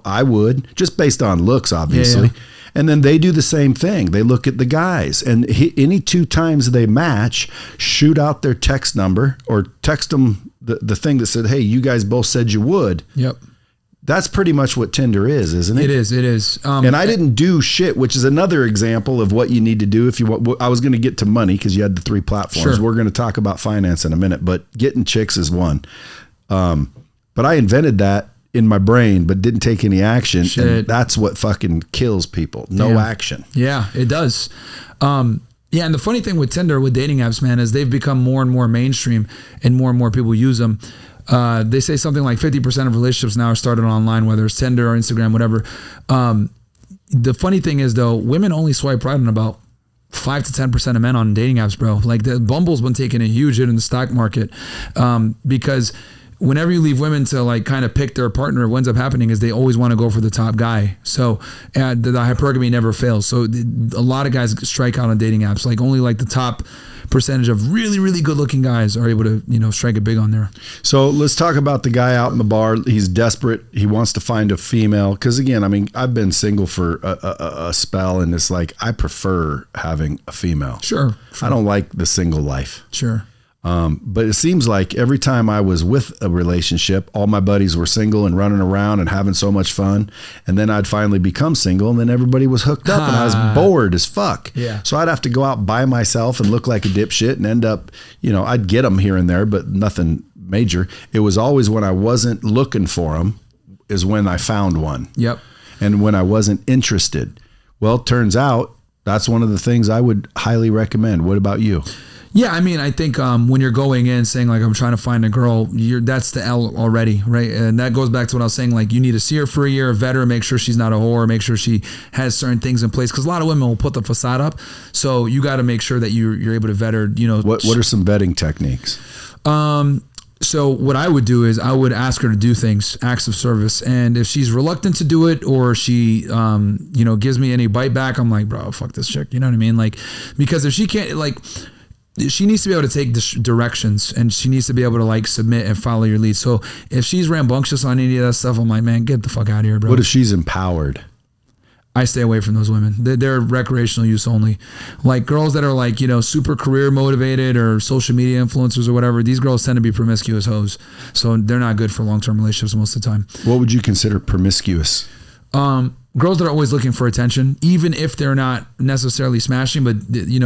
Speaker 2: I would, just based on looks, obviously. Yeah. And then they do the same thing. They look at the guys, and any 2 times they match, shoot out their text number or text them the thing that said, hey, you guys both said you would.
Speaker 1: Yep.
Speaker 2: That's pretty much what Tinder is, isn't it?
Speaker 1: It is.
Speaker 2: And I didn't do shit, which is another example of what you need to do if you want. I was going to get to money because you had the 3 platforms. Sure. We're going to talk about finance in a minute, but getting chicks is one. But I invented that in my brain, but didn't take any action. Shit. And that's what fucking kills people. No action.
Speaker 1: Yeah, it does. And the funny thing with Tinder, with dating apps, man, is they've become more and more mainstream and more people use them. They say something like 50% of relationships now are started online, whether it's Tinder or Instagram, whatever. The funny thing is, though, women only swipe right on about 5 to 10% of men on dating apps, bro. Like the Bumble's been taking a huge hit in the stock market because whenever you leave women to like kind of pick their partner, what ends up happening is they always want to go for the top guy. So the hypergamy never fails. So a lot of guys strike out on dating apps. Like only like the top percentage of really, really good looking guys are able to, strike it big on there.
Speaker 2: So let's talk about the guy out in the bar. He's desperate. He wants to find a female. Cause again, I mean, I've been single for a spell, and it's like, I prefer having a female.
Speaker 1: Sure.
Speaker 2: I don't like the single life.
Speaker 1: Sure.
Speaker 2: But it seems like every time I was with a relationship, all my buddies were single and running around and having so much fun. And then I'd finally become single, and then everybody was hooked up and I was bored as fuck.
Speaker 1: Yeah.
Speaker 2: So I'd have to go out by myself and look like a dipshit and end up, I'd get them here and there, but nothing major. It was always when I wasn't looking for them is when I found one.
Speaker 1: Yep.
Speaker 2: And when I wasn't interested. Well, it turns out that's one of the things I would highly recommend. What about you?
Speaker 1: Yeah, I mean, I think when you're going in saying like I'm trying to find a girl, that's the L already, right? And that goes back to what I was saying. Like you need to see her for a year, vet her, make sure she's not a whore, make sure she has certain things in place. Because a lot of women will put the facade up, so you got to make sure that you're able to vet her.
Speaker 2: What are some vetting techniques?
Speaker 1: So what I would do is I would ask her to do things, acts of service, and if she's reluctant to do it or she, gives me any bite back, I'm like, bro, fuck this chick. You know what I mean? Like, because if she can't, like, she needs to be able to take directions, and she needs to be able to like submit and follow your lead. So if she's rambunctious on any of that stuff, I'm like, man, get the fuck out of here, bro.
Speaker 2: What if she's empowered?
Speaker 1: I stay away from those women. They're recreational use only. Like girls that are like, super career motivated or social media influencers or whatever, these girls tend to be promiscuous hoes. So they're not good for long-term relationships most of the time.
Speaker 2: What would you consider promiscuous?
Speaker 1: Girls that are always looking for attention, even if they're not necessarily smashing, but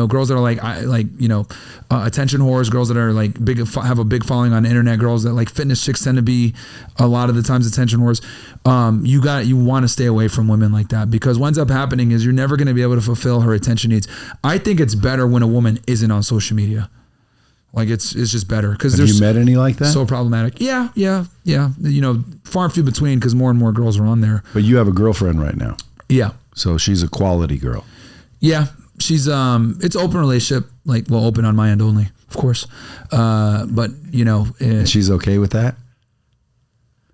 Speaker 1: girls that are attention whores, girls that are like have a big following on the internet, girls that like fitness chicks tend to be a lot of the times attention whores. You want to stay away from women like that, because what ends up happening is you're never going to be able to fulfill her attention needs. I think it's better when a woman isn't on social media. Like it's just better because
Speaker 2: Have you met any like that?
Speaker 1: So problematic. Yeah. Far and few between because more and more girls are on there.
Speaker 2: But you have a girlfriend right now.
Speaker 1: Yeah.
Speaker 2: So she's a quality girl.
Speaker 1: Yeah. She's it's open relationship, open on my end only, of course. But
Speaker 2: and she's okay with that?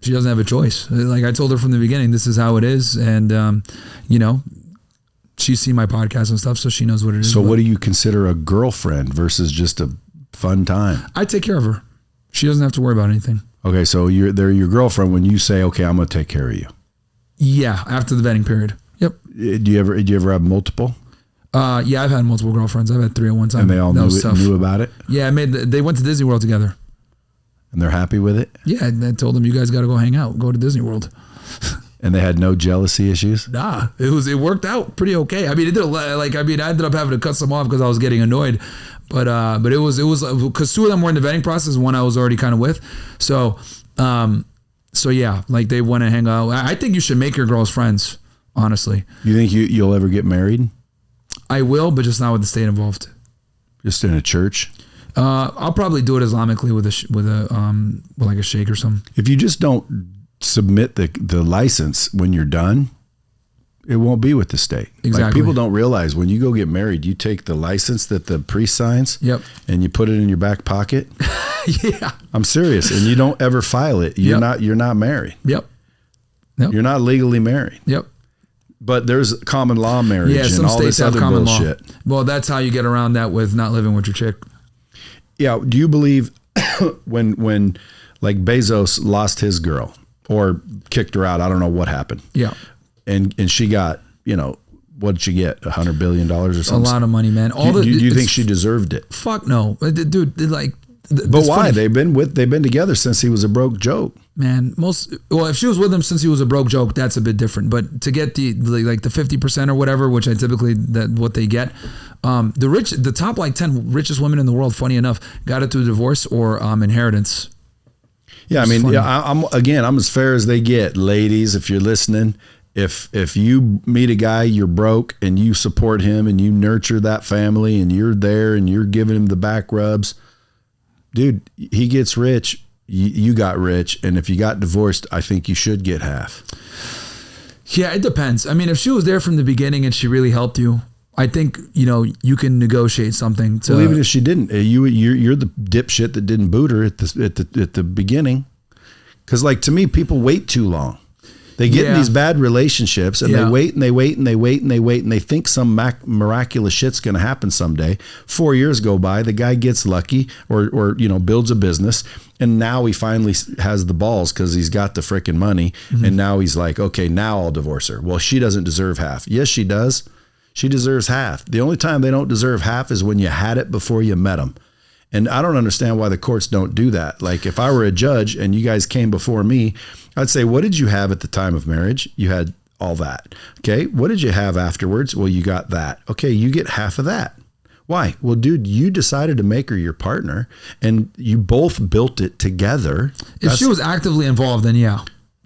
Speaker 1: She doesn't have a choice. Like I told her from the beginning, this is how it is, and she's seen my podcast and stuff, so she knows what it is.
Speaker 2: So what do you consider a girlfriend versus just a fun time?
Speaker 1: I take care of her. She doesn't have to worry about anything.
Speaker 2: Okay, so they're your girlfriend when you say, okay, I'm going to take care of you.
Speaker 1: Yeah, after the vetting period. Yep.
Speaker 2: Do you ever have multiple?
Speaker 1: Yeah, I've had multiple girlfriends. I've had 3 at one time.
Speaker 2: And they all knew about it?
Speaker 1: Yeah, they went to Disney World together.
Speaker 2: And they're happy with it?
Speaker 1: Yeah, and I told them, you guys got to go hang out, go to Disney World.
Speaker 2: And they had no jealousy issues?
Speaker 1: Nah, it worked out pretty okay. I mean, I ended up having to cut some off because I was getting annoyed, but it was because 2 of them were in the vetting process. 1 I was already kind of with, so yeah, like they want to hang out. I think you should make your girls friends. Honestly,
Speaker 2: you think you'll ever get married?
Speaker 1: I will, but just not with the state involved.
Speaker 2: Just in a church?
Speaker 1: I'll probably do it Islamically with like a sheikh or something.
Speaker 2: If you just don't submit the license when you're done, it won't be with the state.
Speaker 1: Exactly.
Speaker 2: Like, people don't realize when you go get married, you take the license that the priest signs.
Speaker 1: Yep.
Speaker 2: And you put it in your back pocket.
Speaker 1: Yeah.
Speaker 2: I'm serious. And you don't ever file it. You're not married.
Speaker 1: Yep.
Speaker 2: You're not legally married.
Speaker 1: Yep.
Speaker 2: But there's common law marriage and all this other bullshit.
Speaker 1: Well, that's how you get around that with not living with your chick.
Speaker 2: Yeah. Do you believe when like Bezos lost his girl or kicked her out? I don't know what happened.
Speaker 1: Yeah.
Speaker 2: And she got, what did she get? $100 billion or something?
Speaker 1: A lot of money, man.
Speaker 2: Do you think she deserved it?
Speaker 1: Fuck no, dude. Like,
Speaker 2: but why? Funny. They've been together since he was a broke joke.
Speaker 1: Man, if she was with him since he was a broke joke, that's a bit different. But to get the 50% or whatever, which I typically what they get, the top like 10 richest women in the world, funny enough, got it through divorce or inheritance.
Speaker 2: Yeah, I mean, I'm as fair as they get, ladies. If you're listening, if you meet a guy, you're broke, and you support him and you nurture that family and you're there and you're giving him the back rubs, dude, he gets rich. You got rich, and if you got divorced, I think you should get half.
Speaker 1: Yeah, it depends. I mean, if she was there from the beginning and she really helped you, I think you can negotiate something.
Speaker 2: Well, even if she didn't, you're the dipshit that didn't boot her at the beginning. Because, like, to me, people wait too long. They get in these bad relationships and they wait and they wait and they wait and they wait and they think some miraculous shit's going to happen someday. 4 years go by, the guy gets lucky or builds a business, and now he finally has the balls because he's got the frickin' money, and now he's like, okay, now I'll divorce her. Well, she doesn't deserve half. Yes, she does. She deserves half. The only time they don't deserve half is when you had it before you met them. And I don't understand why the courts don't do that. Like, if I were a judge and you guys came before me, I'd say, what did you have at the time of marriage? You had all that. Okay. What did you have afterwards? Well, you got that. Okay. You get half of that. Why? Well, dude, you decided to make her your partner and you both built it together.
Speaker 1: If she was actively involved, then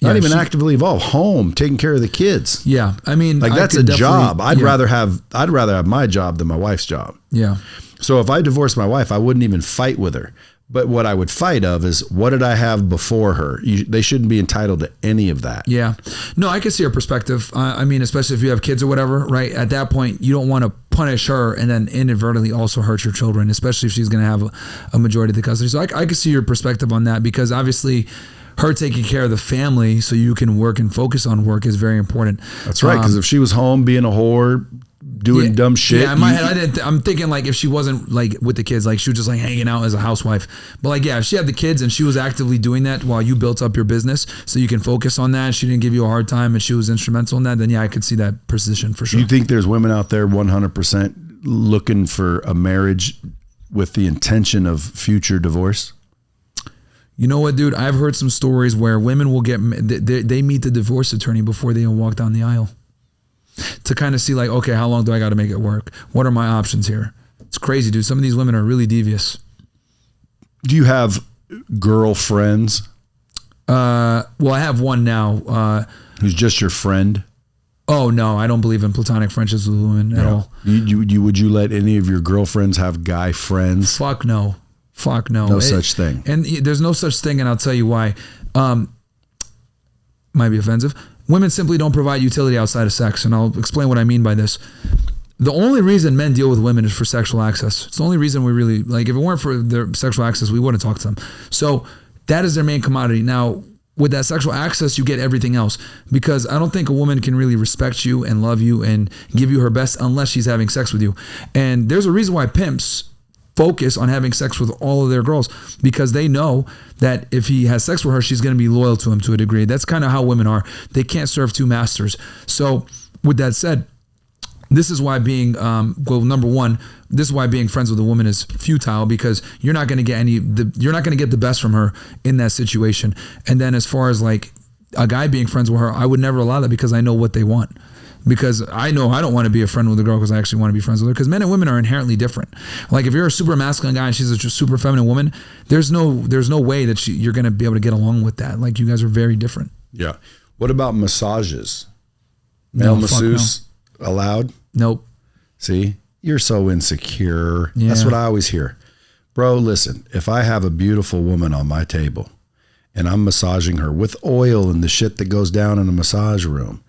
Speaker 2: not even actively involved, home, taking care of the kids.
Speaker 1: Yeah. I mean,
Speaker 2: like, that's a job. I'd rather have my job than my wife's job.
Speaker 1: Yeah.
Speaker 2: So if I divorced my wife, I wouldn't even fight with her. But what I would fight of is, what did I have before her? They shouldn't be entitled to any of that. Yeah.
Speaker 1: No, I can see her perspective. I mean, especially if you have kids or whatever, right? At that point, you don't want to punish her and then inadvertently also hurt your children, especially if she's going to have a majority of the custody. So I can see your perspective on that, because obviously her taking care of the family so you can work and focus on work is very important.
Speaker 2: That's right. Because if she was home being a whore, doing dumb shit.
Speaker 1: Yeah, in my head, I'm thinking, like, if she wasn't like with the kids, like she was just like hanging out as a housewife. But like, if she had the kids and she was actively doing that while you built up your business so you can focus on that, she didn't give you a hard time and she was instrumental in that, then I could see that position for sure.
Speaker 2: You think there's women out there 100% looking for a marriage with the intention of future divorce?
Speaker 1: You know what, dude? I've heard some stories where women will they meet the divorce attorney before they even walk down the aisle, to kind of see, like, okay, how long do I got to make it work? What are my options here? It's crazy, dude. Some of these women are really devious.
Speaker 2: Do you have girlfriends?
Speaker 1: Well, I have one now.
Speaker 2: Who's just your friend?
Speaker 1: Oh, no, I don't believe in platonic friendships with women at all.
Speaker 2: Would you let any of your girlfriends have guy friends?
Speaker 1: Fuck no. Fuck no.
Speaker 2: No such thing.
Speaker 1: And there's no such thing, and I'll tell you why. Might be offensive. Women simply don't provide utility outside of sex, and I'll explain what I mean by this. The only reason men deal with women is for sexual access. It's the only reason we really, like, if it weren't for their sexual access, we wouldn't talk to them. So that is their main commodity. Now, with that sexual access, you get everything else, because I don't think a woman can really respect you and love you and give you her best unless she's having sex with you. And there's a reason why pimps focus on having sex with all of their girls, because they know that if he has sex with her, she's going to be loyal to him to a degree. That's kind of how women are. They can't serve two masters. So with that said, This is why being, number one, this is why being friends with a woman is futile, because you're not going to get you're not going to get the best from her in that situation. And then as far as like a guy being friends with her, I would never allow that, because I know what they want. Because I know I don't want to be a friend with a girl because I actually want to be friends with her. Because men and women are inherently different. Like if you're a super masculine guy and she's a super feminine woman, there's no way that you're going to be able to get along with that. Like you guys are very different.
Speaker 2: Yeah. What about massages? Male masseuse allowed?
Speaker 1: Nope.
Speaker 2: See, you're so insecure.
Speaker 1: Yeah.
Speaker 2: That's what I always hear. Bro, listen, if I have a beautiful woman on my table and I'm massaging her with oil and the shit that goes down in a massage room,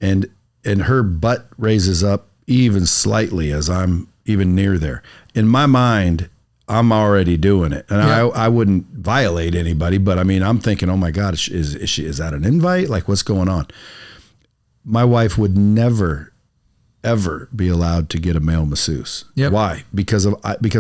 Speaker 2: and her butt raises up even slightly as I'm even near there, in my mind, I'm already doing it. And I wouldn't violate anybody, but I mean, I'm thinking, oh my God, is that an invite? Like what's going on? My wife would never, ever be allowed to get a male masseuse.
Speaker 1: Yep.
Speaker 2: Why? Because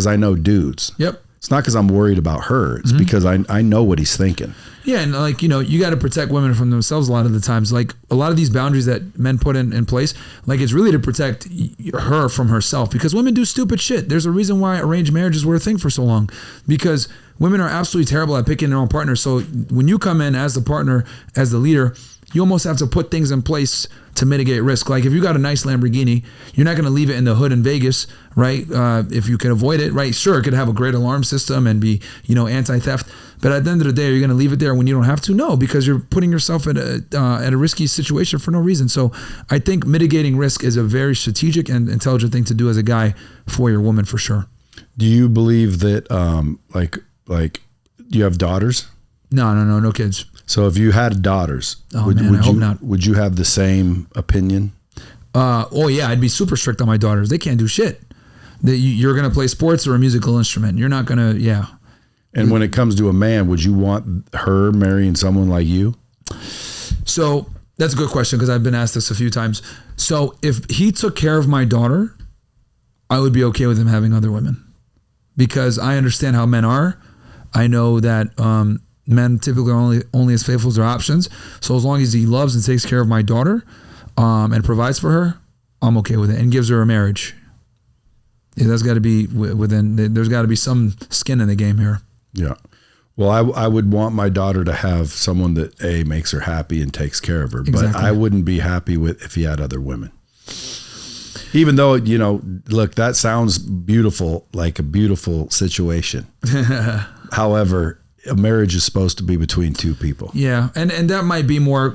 Speaker 2: I know dudes.
Speaker 1: Yep.
Speaker 2: It's not because I'm worried about her. It's because I know what he's thinking.
Speaker 1: Yeah, and like, you know, you got to protect women from themselves a lot of the times. Like a lot of these boundaries that men put in place, like it's really to protect her from herself, because women do stupid shit. There's a reason why arranged marriages were a thing for so long, because women are absolutely terrible at picking their own partner. So when you come in as the partner, as the leader, you almost have to put things in place to mitigate risk. Like if you got a nice Lamborghini, you're not going to leave it in the hood in Vegas, right? If you can avoid it, right? Sure, it could have a great alarm system and be, you know, anti-theft. But at the end of the day, are you going to leave it there when you don't have to? No, because you're putting yourself at a risky situation for no reason. So I think mitigating risk is a very strategic and intelligent thing to do as a guy for your woman, for sure.
Speaker 2: Do you believe that, like, do you have daughters?
Speaker 1: No kids.
Speaker 2: So if you had daughters,
Speaker 1: I hope not.
Speaker 2: Would you have the same opinion?
Speaker 1: Yeah, I'd be super strict on my daughters. They can't do shit. You're going to play sports or a musical instrument. You're not going to, yeah.
Speaker 2: And when it comes to a man, would you want her marrying someone like you?
Speaker 1: So that's a good question, because I've been asked this a few times. So if he took care of my daughter, I would be okay with him having other women, because I understand how men are. I know that men typically are only as faithful as their options. So as long as he loves and takes care of my daughter and provides for her, I'm okay with it, and gives her a marriage. Yeah, that's got to be there's got to be some skin in the game here.
Speaker 2: Yeah. Well, I would want my daughter to have someone that makes her happy and takes care of her. Exactly. But I wouldn't be happy with if he had other women. Even though, you know, look, that sounds beautiful, like a beautiful situation. However, a marriage is supposed to be between two people.
Speaker 1: Yeah, and that might be more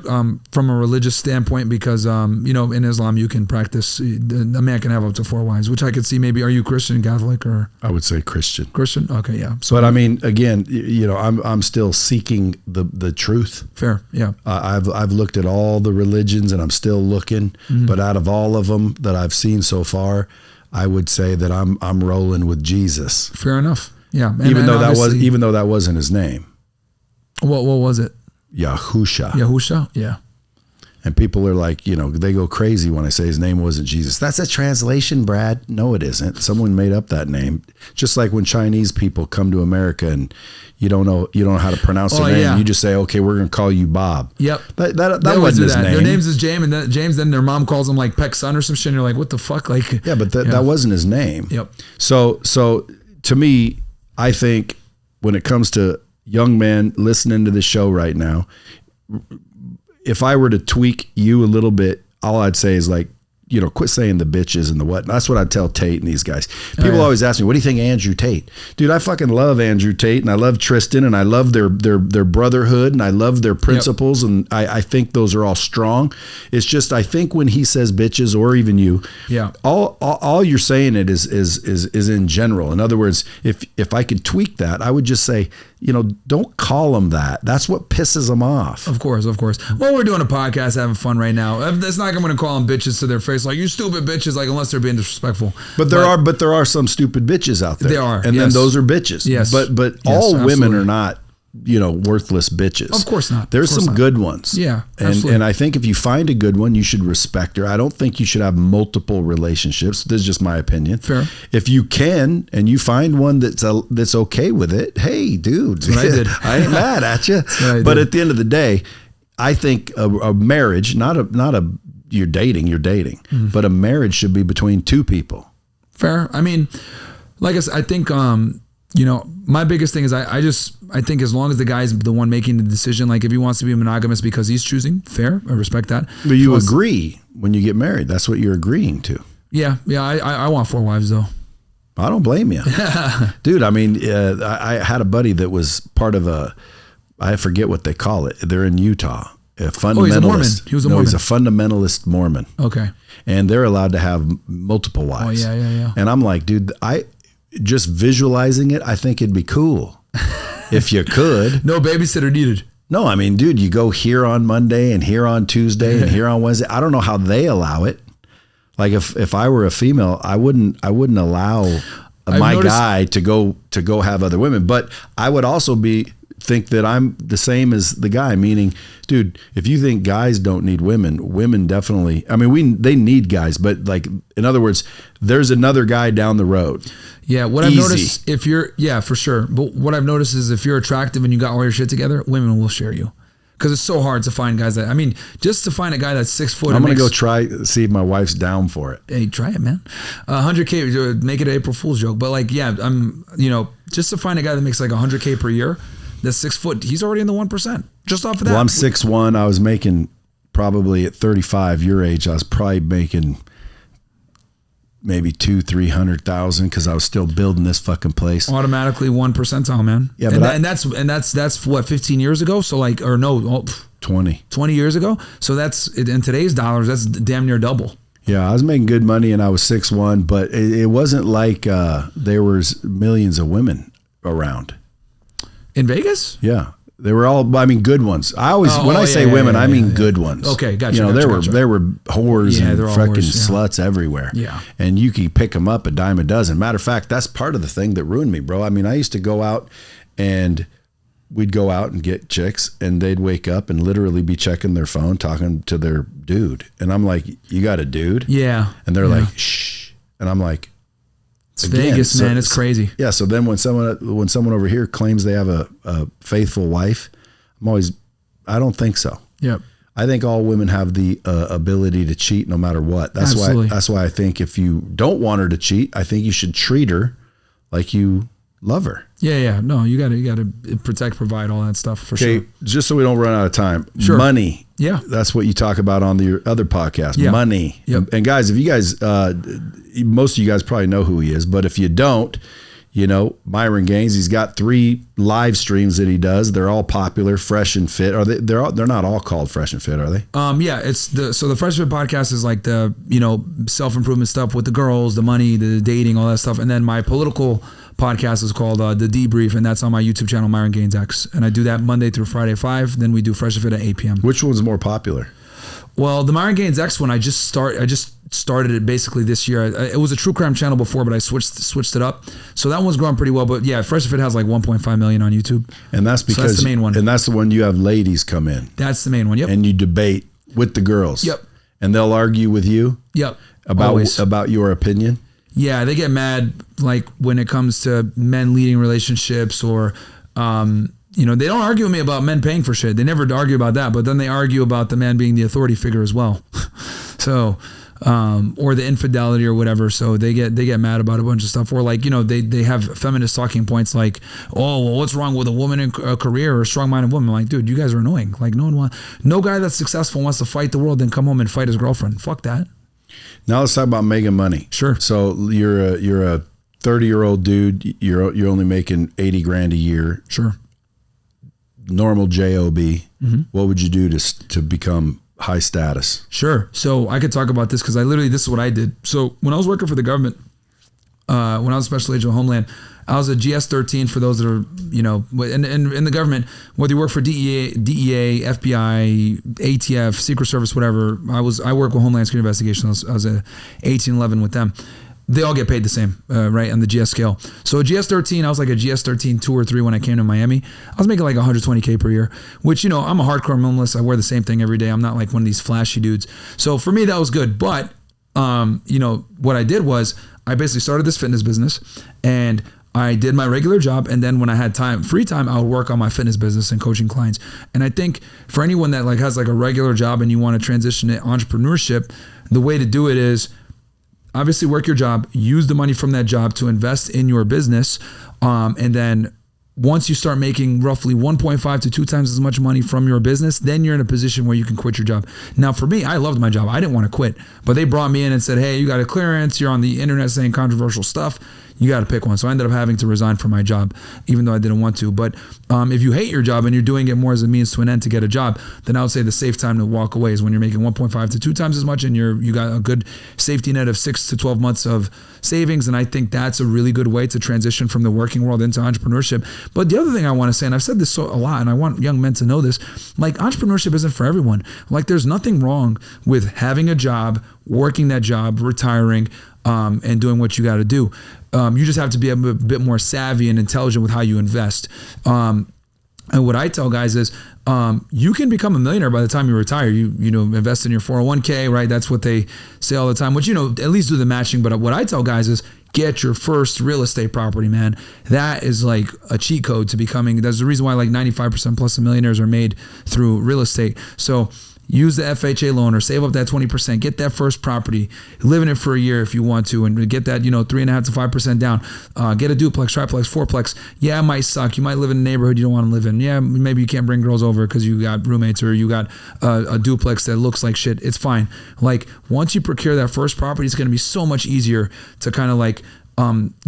Speaker 1: from a religious standpoint, because you know, in Islam you can practice, a man can have up to 4 wives, which I could see maybe. Are you Christian, Catholic, or? I
Speaker 2: would say Christian.
Speaker 1: Christian, okay, yeah. So,
Speaker 2: but I mean, again, you know, I'm still seeking the truth.
Speaker 1: Fair, yeah.
Speaker 2: I've looked at all the religions and I'm still looking, but out of all of them that I've seen so far, I would say that I'm rolling with Jesus.
Speaker 1: Fair enough. Yeah,
Speaker 2: even though that wasn't his name.
Speaker 1: What was it?
Speaker 2: Yahusha.
Speaker 1: Yeah.
Speaker 2: And people are like, you know, they go crazy when I say his name wasn't Jesus. That's a translation, Brad. No, it isn't. Someone made up that name. Just like when Chinese people come to America and you don't know how to pronounce their name. Yeah. You just say, okay, we're going to call you Bob.
Speaker 1: Yep.
Speaker 2: That wasn't his name.
Speaker 1: Their names is James, then their mom calls him like Peck's son or some shit. And you're like, what the fuck? Like,
Speaker 2: yeah, but that wasn't his name.
Speaker 1: Yep.
Speaker 2: So to me, I think when it comes to young men listening to the show right now, if I were to tweak you a little bit, all I'd say is like, you know, quit saying the bitches and the what. That's what I tell Tate and these guys. People always ask me, what do you think of Andrew Tate? Dude, I fucking love Andrew Tate and I love Tristan and I love their brotherhood and I love their principles. Yep. And I think those are all strong. It's just, I think when he says bitches or even you, all you're saying it is in general. In other words, if I could tweak that, I would just say, you know, don't call them that. That's what pisses them off.
Speaker 1: Of course. Well, we're doing a podcast, having fun right now. It's not like I'm going to call them bitches to their face, like, you stupid bitches, like, unless they're being disrespectful.
Speaker 2: But there are some stupid bitches out there.
Speaker 1: There are,
Speaker 2: and then those are bitches.
Speaker 1: Yes,
Speaker 2: but all women are not, you know, worthless bitches.
Speaker 1: Of course not.
Speaker 2: There's some good ones.
Speaker 1: Yeah,
Speaker 2: and I think if you find a good one, you should respect her. I don't think you should have multiple relationships. This is just my opinion.
Speaker 1: Fair.
Speaker 2: If you can, and you find one that's okay with it, hey, dude,
Speaker 1: that's what I did.
Speaker 2: I ain't mad at you. But at the end of the day, I think a marriage, not a you're dating, but a marriage should be between two people.
Speaker 1: Fair. I mean, like I said, I think, my biggest thing is I think as long as the guy's the one making the decision, like if he wants to be monogamous because he's choosing, fair, I respect that.
Speaker 2: But you agree when you get married. That's what you're agreeing to.
Speaker 1: Yeah. I want 4 wives though.
Speaker 2: I don't blame you. Dude, I mean, I had a buddy that was part of I forget what they call it. They're in Utah. A fundamentalist.
Speaker 1: Oh, he's a Mormon. He was a Mormon.
Speaker 2: He's a fundamentalist Mormon.
Speaker 1: Okay.
Speaker 2: And they're allowed to have multiple wives.
Speaker 1: Oh, yeah.
Speaker 2: And I'm like, dude, just visualizing it, I think it'd be cool if you could.
Speaker 1: No babysitter needed.
Speaker 2: No, I mean, dude, you go here on Monday and here on Tuesday and here on Wednesday. I don't know how they allow it. Like if I were a female, I wouldn't allow my guy to go have other women. But I would also think that I'm the same as the guy, meaning, dude, if you think guys don't need women definitely, I mean, they need guys, but like, in other words, there's another guy down the road.
Speaker 1: Yeah. What I've noticed, for sure. But what I've noticed is if you're attractive and you got all your shit together, women will share you. Because it's so hard to find guys just to find a guy that's 6 foot.
Speaker 2: I'm going to go see if my wife's down for it.
Speaker 1: Hey, try it, man. 100K, make it an April Fool's joke. But like, yeah, just to find a guy that makes like 100K per year, that's 6 foot, he's already in the 1%. Just off of that.
Speaker 2: Well, I'm 6'1". I was making probably at 35, your age, I was probably making maybe 200,000-300,000 because I was still building this fucking place.
Speaker 1: Automatically 1 percentile, man. Yeah, and that's what, 15 years ago. So like, or no, 20 years ago. So that's in today's dollars, that's damn near double.
Speaker 2: Yeah, I was making good money and I was 6'1", but it wasn't like there was millions of women around.
Speaker 1: In Vegas?
Speaker 2: Yeah. They were all, good ones. When I say women, I mean good ones.
Speaker 1: Okay, gotcha.
Speaker 2: There were whores and fucking sluts everywhere.
Speaker 1: Yeah.
Speaker 2: And you could pick them up a dime a dozen. Matter of fact, that's part of the thing that ruined me, bro. I mean, I used to go out and we'd go out and get chicks and they'd wake up and literally be checking their phone, talking to their dude. And I'm like, you got a dude?
Speaker 1: Yeah.
Speaker 2: And they're like, shh. And I'm like,
Speaker 1: it's Vegas, man. It's crazy.
Speaker 2: Yeah. So then when someone over here claims they have a faithful wife, I don't think so.
Speaker 1: Yep.
Speaker 2: I think all women have the ability to cheat no matter what. That's why I think if you don't want her to cheat, I think you should treat her like you love her.
Speaker 1: Yeah. No, you gotta protect, provide, all that stuff for sure. Okay,
Speaker 2: just so we don't run out of time.
Speaker 1: Sure.
Speaker 2: Money.
Speaker 1: Yeah.
Speaker 2: That's what you talk about on the other podcast.
Speaker 1: Yeah.
Speaker 2: Money.
Speaker 1: Yep.
Speaker 2: And guys, if you guys, most of you guys probably know who he is, but if you don't, Myron Gaines, he's got 3 live streams that he does. They're all popular, Fresh and Fit. They're not all called Fresh and Fit, are they?
Speaker 1: Yeah, the Fresh and Fit podcast is like the, self-improvement stuff with the girls, the money, the dating, all that stuff. And then my political podcast is called The Debrief, and that's on my YouTube channel, Myron Gaines X. And I do that Monday through Friday at 5. Then we do Fresh and Fit at 8 p.m.
Speaker 2: Which one's more popular?
Speaker 1: Well, the Myron Gaines X one, I just started it basically this year. It was a true crime channel before, but I switched it up. So that one's growing pretty well. But yeah, Fresh and Fit has like 1.5 million on YouTube.
Speaker 2: And that's because
Speaker 1: that's the main one.
Speaker 2: And that's the one you have ladies come in.
Speaker 1: That's the main one. Yep.
Speaker 2: And you debate with the girls.
Speaker 1: Yep.
Speaker 2: And they'll argue with you.
Speaker 1: Yep.
Speaker 2: About your opinion.
Speaker 1: Yeah, they get mad like when it comes to men leading relationships or they don't argue with me about men paying for shit. They never argue about that, but then they argue about the man being the authority figure as well. So, or the infidelity or whatever. So they get mad about a bunch of stuff. Or like, they have feminist talking points like, oh, well, what's wrong with a woman in a career or a strong-minded woman? I'm like, dude, you guys are annoying. Like no guy that's successful wants to fight the world and come home and fight his girlfriend. Fuck that.
Speaker 2: Now let's talk about making money.
Speaker 1: Sure.
Speaker 2: So you're a 30-year-old dude. You're only making $80,000 a year.
Speaker 1: Sure.
Speaker 2: Normal job. Mm-hmm. What would you do to become high status?
Speaker 1: Sure. So I could talk about this because this is what I did. So when I was working for the government, when I was Special Agent of Homeland, I was a GS-13 for those that are, in the government, whether you work for DEA, FBI, ATF, Secret Service, whatever. I work with Homeland Security Investigations. I was a 1811 with them. They all get paid the same, right, on the GS scale. So a GS-13, I was like a GS-13 2 or 3 when I came to Miami. I was making like $120K per year, which, I'm a hardcore minimalist. I wear the same thing every day. I'm not like one of these flashy dudes. So for me, that was good. But, what I did was I basically started this fitness business and I did my regular job, and then when I had free time, I would work on my fitness business and coaching clients. And I think for anyone that like has like a regular job and you want to transition to entrepreneurship, the way to do it is obviously work your job, use the money from that job to invest in your business, and then once you start making roughly 1.5 to 2 times as much money from your business, then you're in a position where you can quit your job. Now, for me, I loved my job. I didn't want to quit, but they brought me in and said, hey, you got a clearance. You're on the internet saying controversial stuff. You got to pick one. So I ended up having to resign from my job, even though I didn't want to. But if you hate your job and you're doing it more as a means to an end to get a job, then I would say the safe time to walk away is when you're making 1.5 to 2 times as much and you got a good safety net of 6 to 12 months of savings. And I think that's a really good way to transition from the working world into entrepreneurship. But the other thing I want to say, and I've said this a lot, and I want young men to know this, like entrepreneurship isn't for everyone. Like there's nothing wrong with having a job, working that job, retiring, and doing what you got to do. You just have to be a bit more savvy and intelligent with how you invest. And what I tell guys is, you can become a millionaire by the time you retire. You know, invest in your 401k, right? That's what they say all the time, which, you know, at least do the matching. But what I tell guys is get your first real estate property, man. That is like a cheat code to becoming, that's the reason why like 95% plus of millionaires are made through real estate. So use the FHA loan or save up that 20%, get that first property, live in it for a year if you want to, and get that, 3.5 to 5% down. Get a duplex, triplex, fourplex. Yeah, it might suck. You might live in a neighborhood you don't want to live in. Yeah, maybe you can't bring girls over because you got roommates or you got a duplex that looks like shit. It's fine. Like once you procure that first property, it's going to be so much easier to kind of like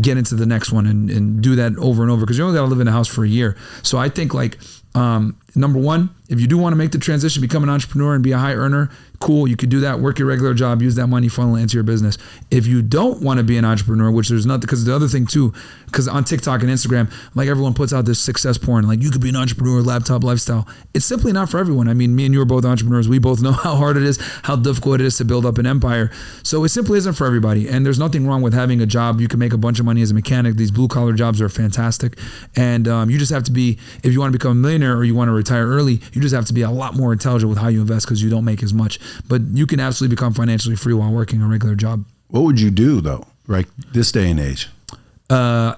Speaker 1: get into the next one and do that over and over because you only got to live in a house for a year. So I think like number one, if you do want to make the transition, become an entrepreneur and be a high earner, cool, you could do that, work your regular job, use that money, funnel it into your business. If you don't want to be an entrepreneur, which there's nothing, because the other thing too, because on TikTok and Instagram, like everyone puts out this success porn, like you could be an entrepreneur, laptop lifestyle. It's simply not for everyone. I mean, me and you are both entrepreneurs. We both know how hard it is, how difficult it is to build up an empire. So it simply isn't for everybody. And there's nothing wrong with having a job. You can make a bunch of money as a mechanic. These blue collar jobs are fantastic. And you just have to be, if you want to become a millionaire or you want to retire early, you just have to be a lot more intelligent with how you invest because you don't make as much. But you can absolutely become financially free while working a regular job.
Speaker 2: What would you do though, right this day and age?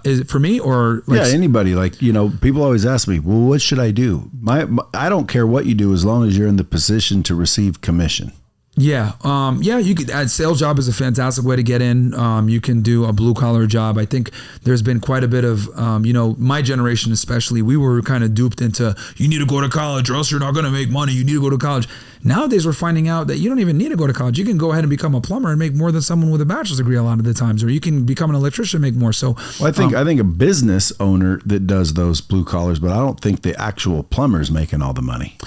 Speaker 1: Is it for me or like,
Speaker 2: yeah, anybody? Like, people always ask me, well, what should I do? I don't care what you do as long as you're in the position to receive commission.
Speaker 1: Yeah. You could add sales job is a fantastic way to get in. You can do a blue collar job. I think there's been quite a bit of, my generation, especially, we were kind of duped into, you need to go to college or else you're not going to make money. You need to go to college. Nowadays we're finding out that you don't even need to go to college. You can go ahead and become a plumber and make more than someone with a bachelor's degree a lot of the times, or you can become an electrician and make more. So
Speaker 2: I think a business owner that does those blue collars, but I don't think the actual plumber's making all the money.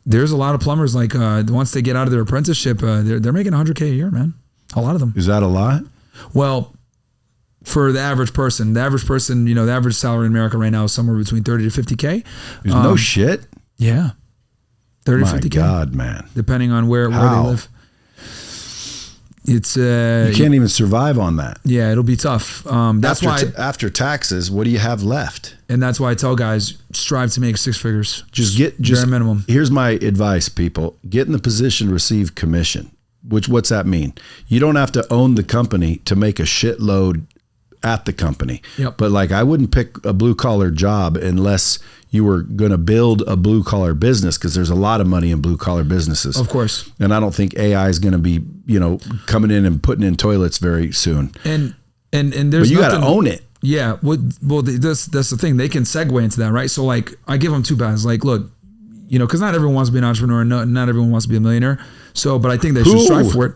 Speaker 1: There's a lot of plumbers, like once they get out of their apprenticeship, they're making $100K a year, man. A lot of them.
Speaker 2: Is that a lot?
Speaker 1: Well, for the average person, the average salary in America right now is somewhere between 30 to 50K.
Speaker 2: There's no shit.
Speaker 1: Yeah. 30 to 50K.
Speaker 2: My God, man.
Speaker 1: Depending on where they live. It's
Speaker 2: you can't even survive on that.
Speaker 1: Yeah, it'll be tough. That's why
Speaker 2: after taxes, what do you have left?
Speaker 1: And that's why I tell guys, strive to make 6 figures. Just bare minimum.
Speaker 2: Here's my advice, people. Get in the position to receive commission. What's that mean? You don't have to own the company to make a shitload at the company.
Speaker 1: Yep.
Speaker 2: But like, I wouldn't pick a blue collar job unless you were going to build a blue collar business, because there's a lot of money in blue collar businesses.
Speaker 1: Of course.
Speaker 2: And I don't think AI is going to be, coming in and putting in toilets very soon.
Speaker 1: And there's,
Speaker 2: but you got to own it.
Speaker 1: Yeah. Well, that's the thing. They can segue into that, right? So like, I give them 2 paths. Like, look, because not everyone wants to be an entrepreneur, and not everyone wants to be a millionaire. So, but I think they should strive for it.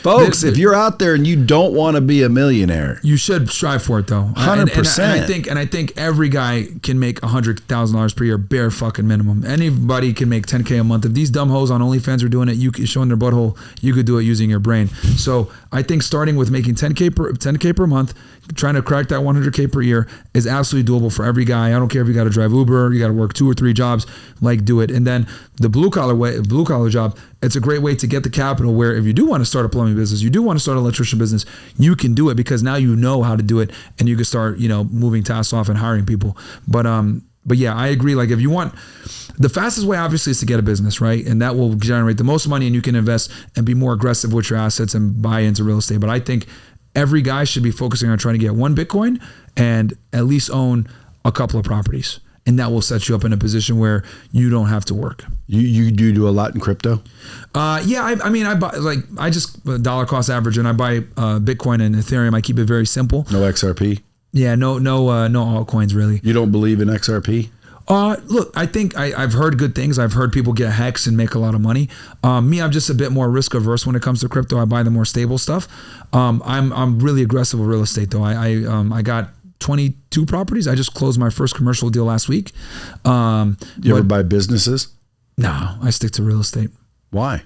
Speaker 2: Folks, if you're out there and you don't want to be a millionaire,
Speaker 1: you should strive for it though.
Speaker 2: 100%.
Speaker 1: And I think every guy can make $100,000 per year, bare fucking minimum. Anybody can make 10K a month. If these dumb hoes on OnlyFans are doing it, showing their butthole, you could do it using your brain. So I think starting with making 10K per month, trying to crack that 100K per year is absolutely doable for every guy. I don't care if you got to drive Uber, you got to work 2 or 3 jobs, like do it. And then the blue collar job, it's a great way to get the capital where if you do want to start a plumbing business, you do want to start an electrician business, you can do it because now you know how to do it and you can start, moving tasks off and hiring people. But yeah, I agree. Like if you want, the fastest way obviously is to get a business, right? And that will generate the most money and you can invest and be more aggressive with your assets and buy into real estate. But I think every guy should be focusing on trying to get 1 Bitcoin and at least own a couple of properties. And that will set you up in a position where you don't have to work.
Speaker 2: You do a lot in crypto?
Speaker 1: Yeah, I buy, like, I just dollar cost average, and I buy Bitcoin and Ethereum. I keep it very simple.
Speaker 2: No XRP?
Speaker 1: Yeah, no altcoins really.
Speaker 2: You don't believe in XRP?
Speaker 1: Look, I think I've heard good things. I've heard people get hexed and make a lot of money. Me, I'm just a bit more risk averse when it comes to crypto. I buy the more stable stuff. I'm really aggressive with real estate though. I got 22 properties. I just closed my first commercial deal last week.
Speaker 2: You ever buy businesses?
Speaker 1: No, I stick to real estate.
Speaker 2: Why?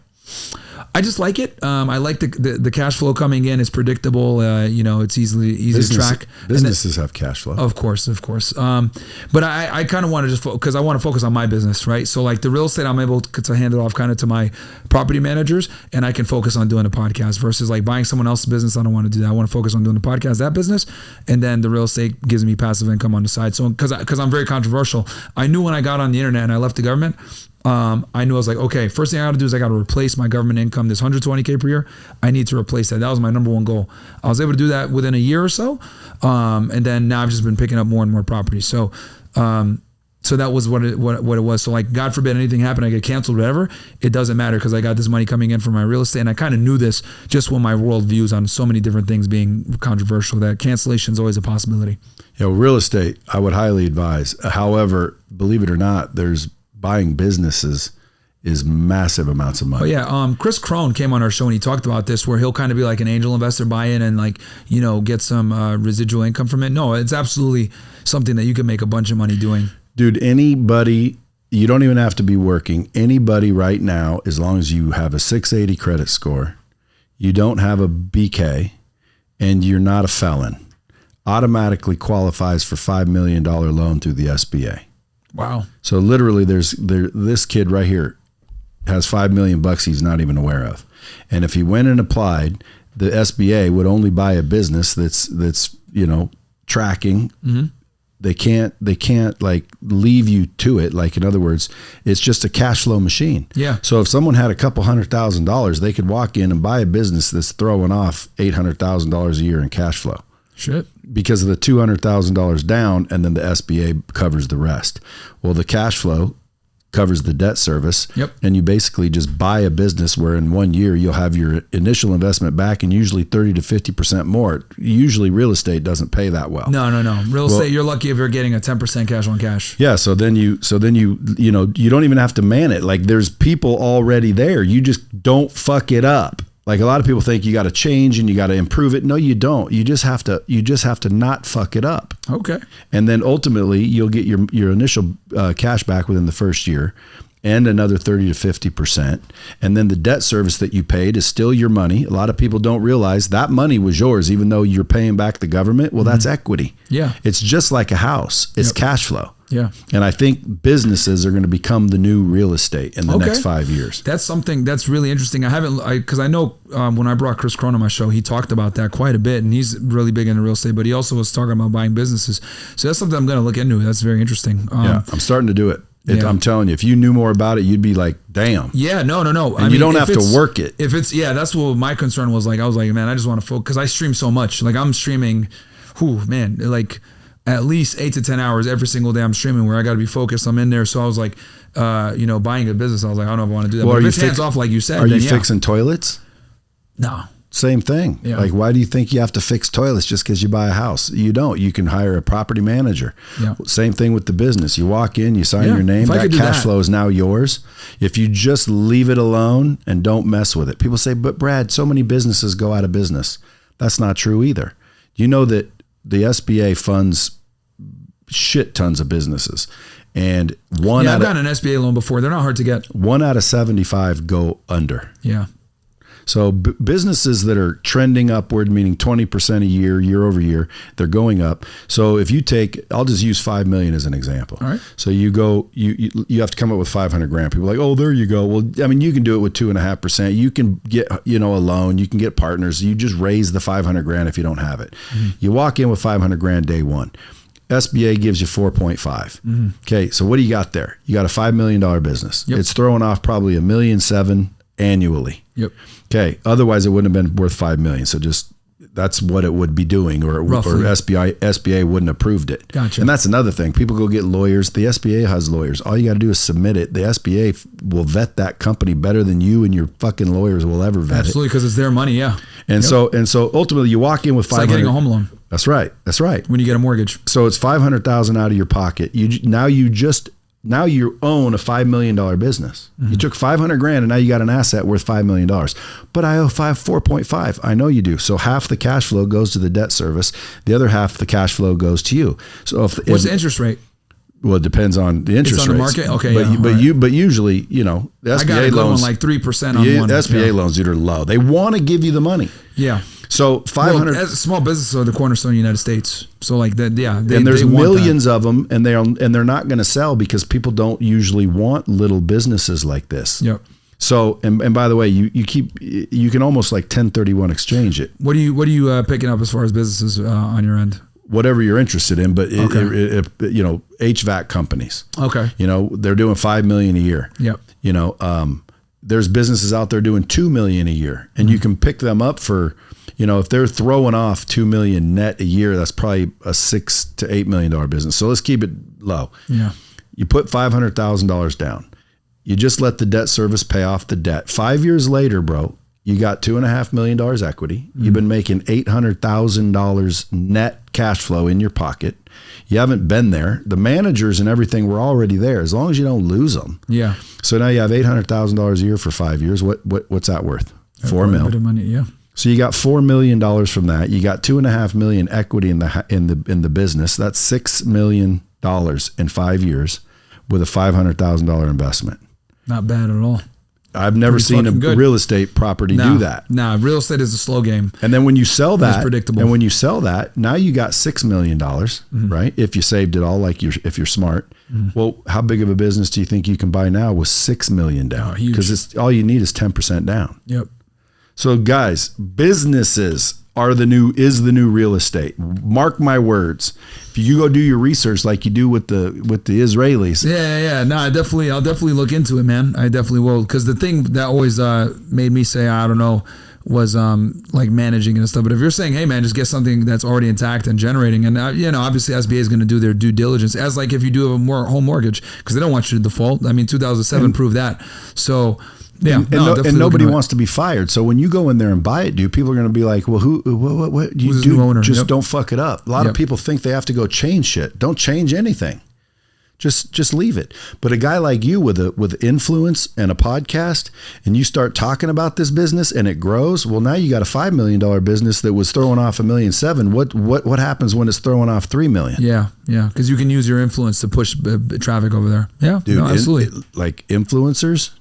Speaker 1: I just like it. I like the cash flow coming in. It's predictable. It's easy to track.
Speaker 2: Businesses have cash flow.
Speaker 1: Of course. But I kind of want to just because I want to focus on my business, right? So like the real estate, I'm able to hand it off kind of to my property managers, and I can focus on doing a podcast versus like buying someone else's business. I don't want to do that. I want to focus on doing the podcast, that business, and then the real estate gives me passive income on the side. So because I'm very controversial, I knew when I got on the internet and I left the government, I knew I was like, okay, first thing I got to do is I got to replace my government income, this $120K per year. I need to replace that. That was my number one goal. I was able to do that within a year or so. And then now I've just been picking up more and more properties. So that was what it was. So like, God forbid anything happened, I get canceled, whatever, it doesn't matter because I got this money coming in from my real estate. And I kind of knew this just when my world views on so many different things being controversial, that cancellation is always a possibility.
Speaker 2: Yeah, real estate, I would highly advise. However, believe it or not, buying businesses is massive amounts of money.
Speaker 1: Oh yeah. Chris Crone came on our show and he talked about this, where he'll kind of be like an angel investor, buy in and like, get some residual income from it. No, it's absolutely something that you can make a bunch of money doing.
Speaker 2: Dude, anybody, you don't even have to be working. Anybody right now, as long as you have a 680 credit score, you don't have a BK, and you're not a felon, automatically qualifies for $5 million loan through the SBA.
Speaker 1: Wow.
Speaker 2: So literally this kid right here has $5 million he's not even aware of. And if he went and applied, the SBA would only buy a business that's tracking. Mm-hmm. They can't like leave you to it. Like, in other words, it's just a cash flow machine.
Speaker 1: Yeah.
Speaker 2: So if someone had a couple $100,000, they could walk in and buy a business that's throwing off $800,000 a year in cash flow.
Speaker 1: Shit.
Speaker 2: Because of the $200,000 down, and then the SBA covers the rest. Well, the cash flow covers the debt service.
Speaker 1: Yep. And
Speaker 2: you basically just buy a business where in 1 year you'll have your initial investment back, and usually 30 to 50% more. Usually real estate doesn't pay that well.
Speaker 1: No. Real estate, you're lucky if you're getting a 10% cash on cash.
Speaker 2: Yeah. So then you don't even have to man it. Like, there's people already there. You just don't fuck it up. Like, a lot of people think you got to change and you got to improve it. No, you don't. You just have to not fuck it up.
Speaker 1: Okay.
Speaker 2: And then ultimately you'll get your initial cash back within the first year, and another 30 to 50%. And then the debt service that you paid is still your money. A lot of people don't realize that money was yours, even though you're paying back the government. Well, that's equity.
Speaker 1: Yeah.
Speaker 2: It's just like a house. It's cash flow.
Speaker 1: Yeah.
Speaker 2: And I think businesses are going to become the new real estate in the next 5 years.
Speaker 1: That's something that's really interesting. Because I know when I brought Chris Crone on my show, he talked about that quite a bit, and he's really big into real estate, but he also was talking about buying businesses. So that's something I'm going to look into. That's very interesting.
Speaker 2: Yeah, I'm starting to do it. I'm telling you, if you knew more about it, you'd be like, damn.
Speaker 1: Yeah, no.
Speaker 2: And you don't have to work it.
Speaker 1: That's what my concern was. Like, I was like, man, I just want to focus, because I stream so much. Like, I'm streaming, like at least 8 to 10 hours every single day I'm streaming, where I got to be focused. I'm in there. So I was like, buying a business, I was like, I don't know if I want to do that.
Speaker 2: Well,
Speaker 1: but if it's hands off, like you said,
Speaker 2: are you fixing toilets?
Speaker 1: No.
Speaker 2: Same thing. Yeah. Like, why do you think you have to fix toilets just because you buy a house? You don't. You can hire a property manager. Yeah. Same thing with the business. You walk in, you sign your name, that cash flow is now yours. If you just leave it alone and don't mess with it. People say, but Brad, so many businesses go out of business. That's not true either. You know that the SBA funds shit tons of businesses. And I've
Speaker 1: gotten an SBA loan before. They're not hard to get.
Speaker 2: 1 out of 75 go under.
Speaker 1: Yeah.
Speaker 2: So businesses that are trending upward, meaning 20% a year over year, they're going up. So if you I'll just use 5 million as an example.
Speaker 1: All right.
Speaker 2: So you have to come up with 500 grand. People are like, oh, there you go. Well, I mean, you can do it with 2.5%. You can get, a loan, you can get partners. You just raise the 500 grand if you don't have it. Mm-hmm. You walk in with 500 grand day one. SBA gives you 4.5. Mm-hmm. Okay. So what do you got there? You got a $5 million business. Yep. It's throwing off probably $1.7 million annually.
Speaker 1: Yep.
Speaker 2: Okay. Otherwise it wouldn't have been worth 5 million. So That's what it would be doing, or SBA wouldn't have approved it.
Speaker 1: Gotcha.
Speaker 2: And that's another thing. People go get lawyers. The SBA has lawyers. All you got to do is submit it. The SBA will vet that company better than you and your fucking lawyers will ever vet
Speaker 1: Absolutely, because it's their money, yeah.
Speaker 2: And so ultimately you walk in with 500.
Speaker 1: It's like getting a home loan.
Speaker 2: That's right. That's right.
Speaker 1: When you get a mortgage.
Speaker 2: So it's $500,000 out of your pocket. Now you own a $5 million business. You took $500,000 and now you got an asset worth $5 million. But I owe 4.5. I know you do. So half the cash flow goes to the debt service. The other half the cash flow goes to you. So
Speaker 1: what's the interest rate?
Speaker 2: Well, it depends on the interest rate.
Speaker 1: It's on the market? Okay.
Speaker 2: But usually, the SBA
Speaker 1: I got a good
Speaker 2: loans,
Speaker 1: one, like 3% on one.
Speaker 2: SBA loans, dude, are low. They want to give you the money.
Speaker 1: Yeah.
Speaker 2: So 500.
Speaker 1: Well, small businesses are the cornerstone of the United States. So like that, yeah.
Speaker 2: And there's millions of them, and they're not going to sell because people don't usually want little businesses like this.
Speaker 1: Yep.
Speaker 2: So and by the way, you can almost like 1031 exchange it.
Speaker 1: What are you picking up as far as businesses on your end?
Speaker 2: Whatever you're interested in, but HVAC companies.
Speaker 1: Okay.
Speaker 2: They're doing $5 million a year.
Speaker 1: Yep.
Speaker 2: There's businesses out there doing $2 million a year, and you can pick them up for. If they're throwing off $2 million net a year, that's probably a $6 to $8 million business. So let's keep it low.
Speaker 1: Yeah.
Speaker 2: You put $500,000 down. You just let the debt service pay off the debt. 5 years later, bro, you got $2.5 million equity. You've been making $800,000 net cash flow in your pocket. You haven't been there. The managers and everything were already there, as long as you don't lose them.
Speaker 1: Yeah.
Speaker 2: So now you have $800,000 a year for 5 years. What's that worth? $4 million.
Speaker 1: A bit of money, yeah.
Speaker 2: So you got $4 million from that. You got $2.5 million equity in the business. That's $6 million in 5 years with a $500,000 investment.
Speaker 1: Not bad at all.
Speaker 2: I've never seen a real estate property do that.
Speaker 1: Nah, real estate is a slow game.
Speaker 2: And then when you sell that,
Speaker 1: it's predictable.
Speaker 2: And when you sell that, now you got $6 million, right? If you saved it all, if you're smart. Well, how big of a business do you think you can buy now with $6 million down? Because all you need is 10% down.
Speaker 1: Yep.
Speaker 2: So guys, businesses are the new real estate. Mark my words. If you go do your research like you do with the Israelis.
Speaker 1: Yeah. No, I'll definitely look into it, man. I definitely will. Because the thing that always made me say, I don't know, was like managing and stuff. But if you're saying, hey man, just get something that's already intact and generating, and obviously SBA is going to do their due diligence, as like if you do have a home mortgage, because they don't want you to default. I mean, 2007 proved that. So. Yeah,
Speaker 2: and nobody wants to be fired. So when you go in there and buy it, dude, people are going to be like, well, what you do? Owner? Just don't fuck it up. A lot of people think they have to go change shit. Don't change anything. Just leave it. But a guy like you with influence and a podcast, and you start talking about this business and it grows. Well, now you got a $5 million business that was throwing off $1.7 million. What happens when it's throwing off $3 million?
Speaker 1: Yeah. Because you can use your influence to push traffic over there. Yeah,
Speaker 2: dude,
Speaker 1: absolutely.
Speaker 2: Like influencers.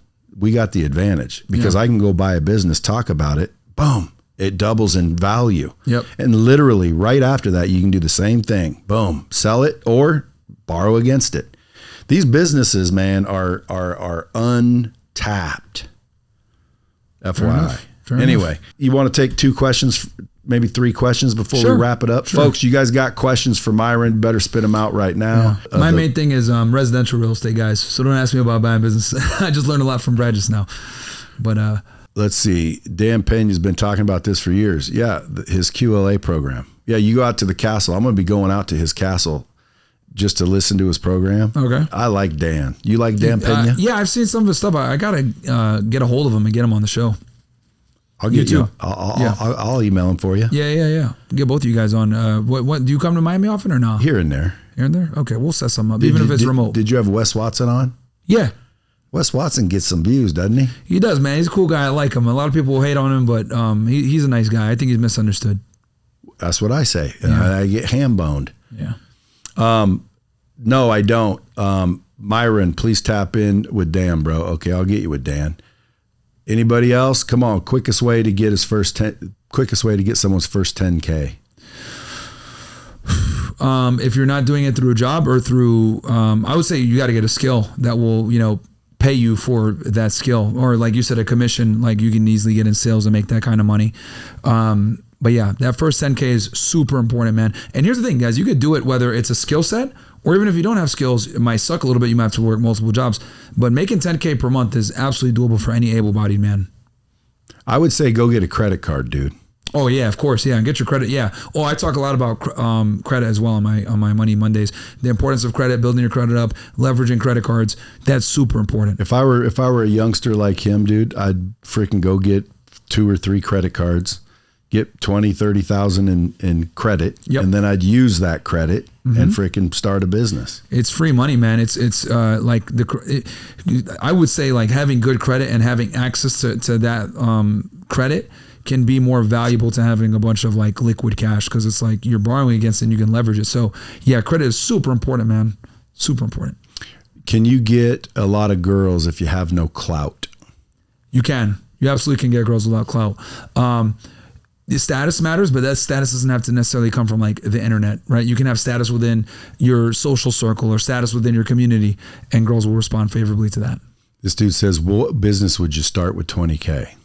Speaker 2: We got the advantage because I can go buy a business, talk about it, boom, it doubles in value.
Speaker 1: Yep.
Speaker 2: And literally right after that, you can do the same thing. Boom, sell it or borrow against it. These businesses, man, are untapped. FYI. Fair enough. You want to take 2 questions, maybe 3 questions before we wrap it up? Sure. Folks, you guys got questions for Myron, better spit them out right now.
Speaker 1: Yeah. My main thing is residential real estate, guys. So don't ask me about buying business. I just learned a lot from Brad just now. But
Speaker 2: let's see. Dan Pena's been talking about this for years. Yeah, his QLA program. Yeah, you go out to the castle. I'm going to be going out to his castle just to listen to his program. Okay. I like Dan. You like Dan Pena?
Speaker 1: Yeah, I've seen some of his stuff. I got to get a hold of him and get him on the show.
Speaker 2: I'll get you. I'll email him for you.
Speaker 1: Yeah. Get both of you guys on. What do you come to Miami often or not?
Speaker 2: Here and there.
Speaker 1: Okay, we'll set something up, even if it's remote.
Speaker 2: Did you have Wes Watson on?
Speaker 1: Yeah.
Speaker 2: Wes Watson gets some views, doesn't he?
Speaker 1: He does, man. He's a cool guy. I like him. A lot of people will hate on him, but he's a nice guy. I think he's misunderstood.
Speaker 2: That's what I say. Yeah. I get ham-boned.
Speaker 1: Yeah.
Speaker 2: No, I don't. Myron, please tap in with Dan, bro. Okay, I'll get you with Dan. Anybody else? Come on, quickest way to get someone's first 10K.
Speaker 1: If you're not doing it through a job or through, I would say you got to get a skill that will, pay you for that skill, or like you said, a commission. Like you can easily get in sales and make that kind of money. But yeah, that first 10K is super important, man. And here's the thing, guys, you could do it whether it's a skill set or even if you don't have skills, it might suck a little bit. You might have to work multiple jobs, but making 10K per month is absolutely doable for any able-bodied man.
Speaker 2: I would say go get a credit card, dude.
Speaker 1: Oh yeah, of course. Yeah, and get your credit. Yeah. Oh, I talk a lot about credit as well on my Money Mondays. The importance of credit, building your credit up, leveraging credit cards. That's super important.
Speaker 2: If I were a youngster like him, dude, I'd freaking go get 2 or 3 credit cards, get 20, 30,000 in credit, and then I'd use that credit and freaking start a business.
Speaker 1: It's free money, man. It's like I would say like having good credit and having access to that credit can be more valuable to having a bunch of like liquid cash, because it's like you're borrowing against it and you can leverage it. So yeah, credit is super important, man. Super important.
Speaker 2: Can you get a lot of girls if you have no clout?
Speaker 1: You can. You absolutely can get girls without clout. The status matters, but that status doesn't have to necessarily come from like the internet, right? You can have status within your social circle or status within your community, and girls will respond favorably to that.
Speaker 2: This dude says, what business would you start with 20K?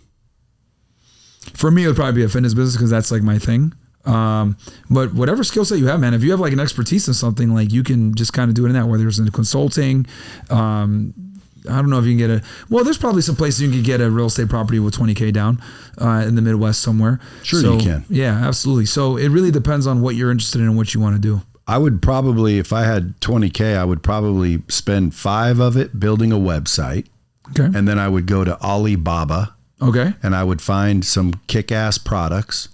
Speaker 1: For me, it would probably be a fitness business, because that's like my thing. But whatever skill set you have, man, if you have like an expertise in something, like you can just kind of do it in that, whether it's in consulting. I don't know if you can get there's probably some places you can get a real estate property with 20K down in the Midwest somewhere.
Speaker 2: Sure, you can.
Speaker 1: Yeah, absolutely. So it really depends on what you're interested in and what you want to do.
Speaker 2: I would probably, if I had 20K, I would probably spend 5 of it building a website.
Speaker 1: Okay.
Speaker 2: And then I would go to Alibaba.
Speaker 1: Okay.
Speaker 2: And I would find some kick-ass products,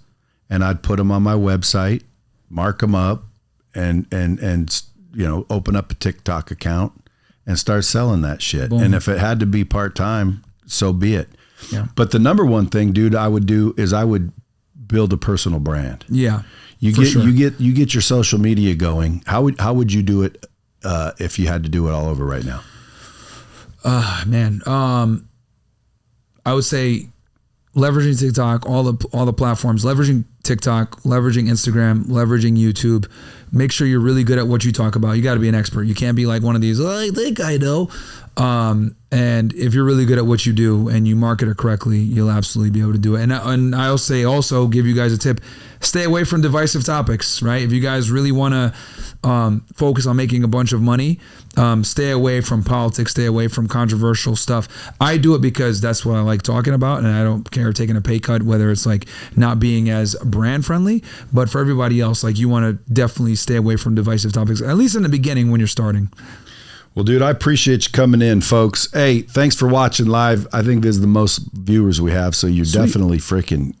Speaker 2: and I'd put them on my website, mark them up, and open up a TikTok account and start selling that shit. Boom. And if it had to be part-time, so be it. Yeah. But the number one thing, dude, I would do is I would build a personal brand.
Speaker 1: Yeah.
Speaker 2: You get your social media going. How would you do it if you had to do it all over right now?
Speaker 1: Man. I would say leveraging TikTok, all the platforms, leveraging TikTok, leveraging Instagram, leveraging YouTube. Make sure you're really good at what you talk about. You got to be an expert. You can't be like one of these, I think I know. And if you're really good at what you do and you market it correctly, you'll absolutely be able to do it. And I'll say also, give you guys a tip, stay away from divisive topics, right? If you guys really want to focus on making a bunch of money, stay away from politics, stay away from controversial stuff. I do it because that's what I like talking about, and I don't care taking a pay cut, whether it's like not being as brand friendly. But for everybody else, like you want to definitely stay away from divisive topics, at least in the beginning when you're starting.
Speaker 2: Well, dude, I appreciate you coming in, folks. Hey, thanks for watching live. I think this is the most viewers we have, so you're definitely freaking,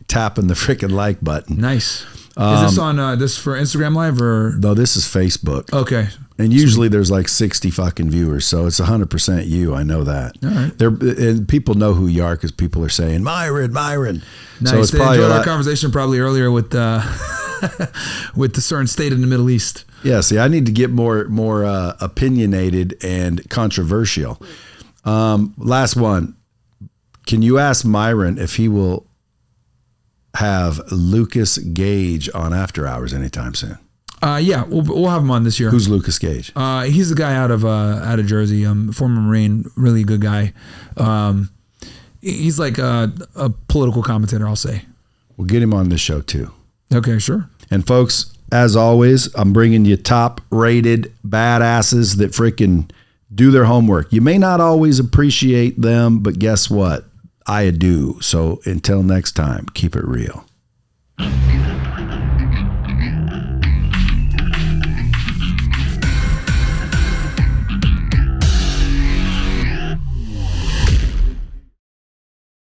Speaker 2: tapping the freaking like button.
Speaker 1: Nice. Is this on this for Instagram Live or?
Speaker 2: No, this is Facebook.
Speaker 1: Okay.
Speaker 2: And usually there's like 60 fucking viewers, so it's 100% you. I know that.
Speaker 1: All right.
Speaker 2: And people know who you are because people are saying Myron.
Speaker 1: Nice.
Speaker 2: So it's
Speaker 1: they
Speaker 2: probably
Speaker 1: enjoyed our conversation probably earlier with with the certain state in the Middle East.
Speaker 2: Yeah. See, I need to get more opinionated and controversial. Last one. Can you ask Myron if he will have Lucas Gage on After Hours anytime soon?
Speaker 1: Yeah, we'll have him on this year.
Speaker 2: Who's Lucas Gage?
Speaker 1: He's the guy out of Jersey, former Marine, really good guy. He's like a political commentator, I'll say.
Speaker 2: We'll get him on this show too.
Speaker 1: Okay, sure.
Speaker 2: And folks, as always, I'm bringing you top-rated badasses that freaking do their homework. You may not always appreciate them, but guess what? I do. So until next time, keep it real.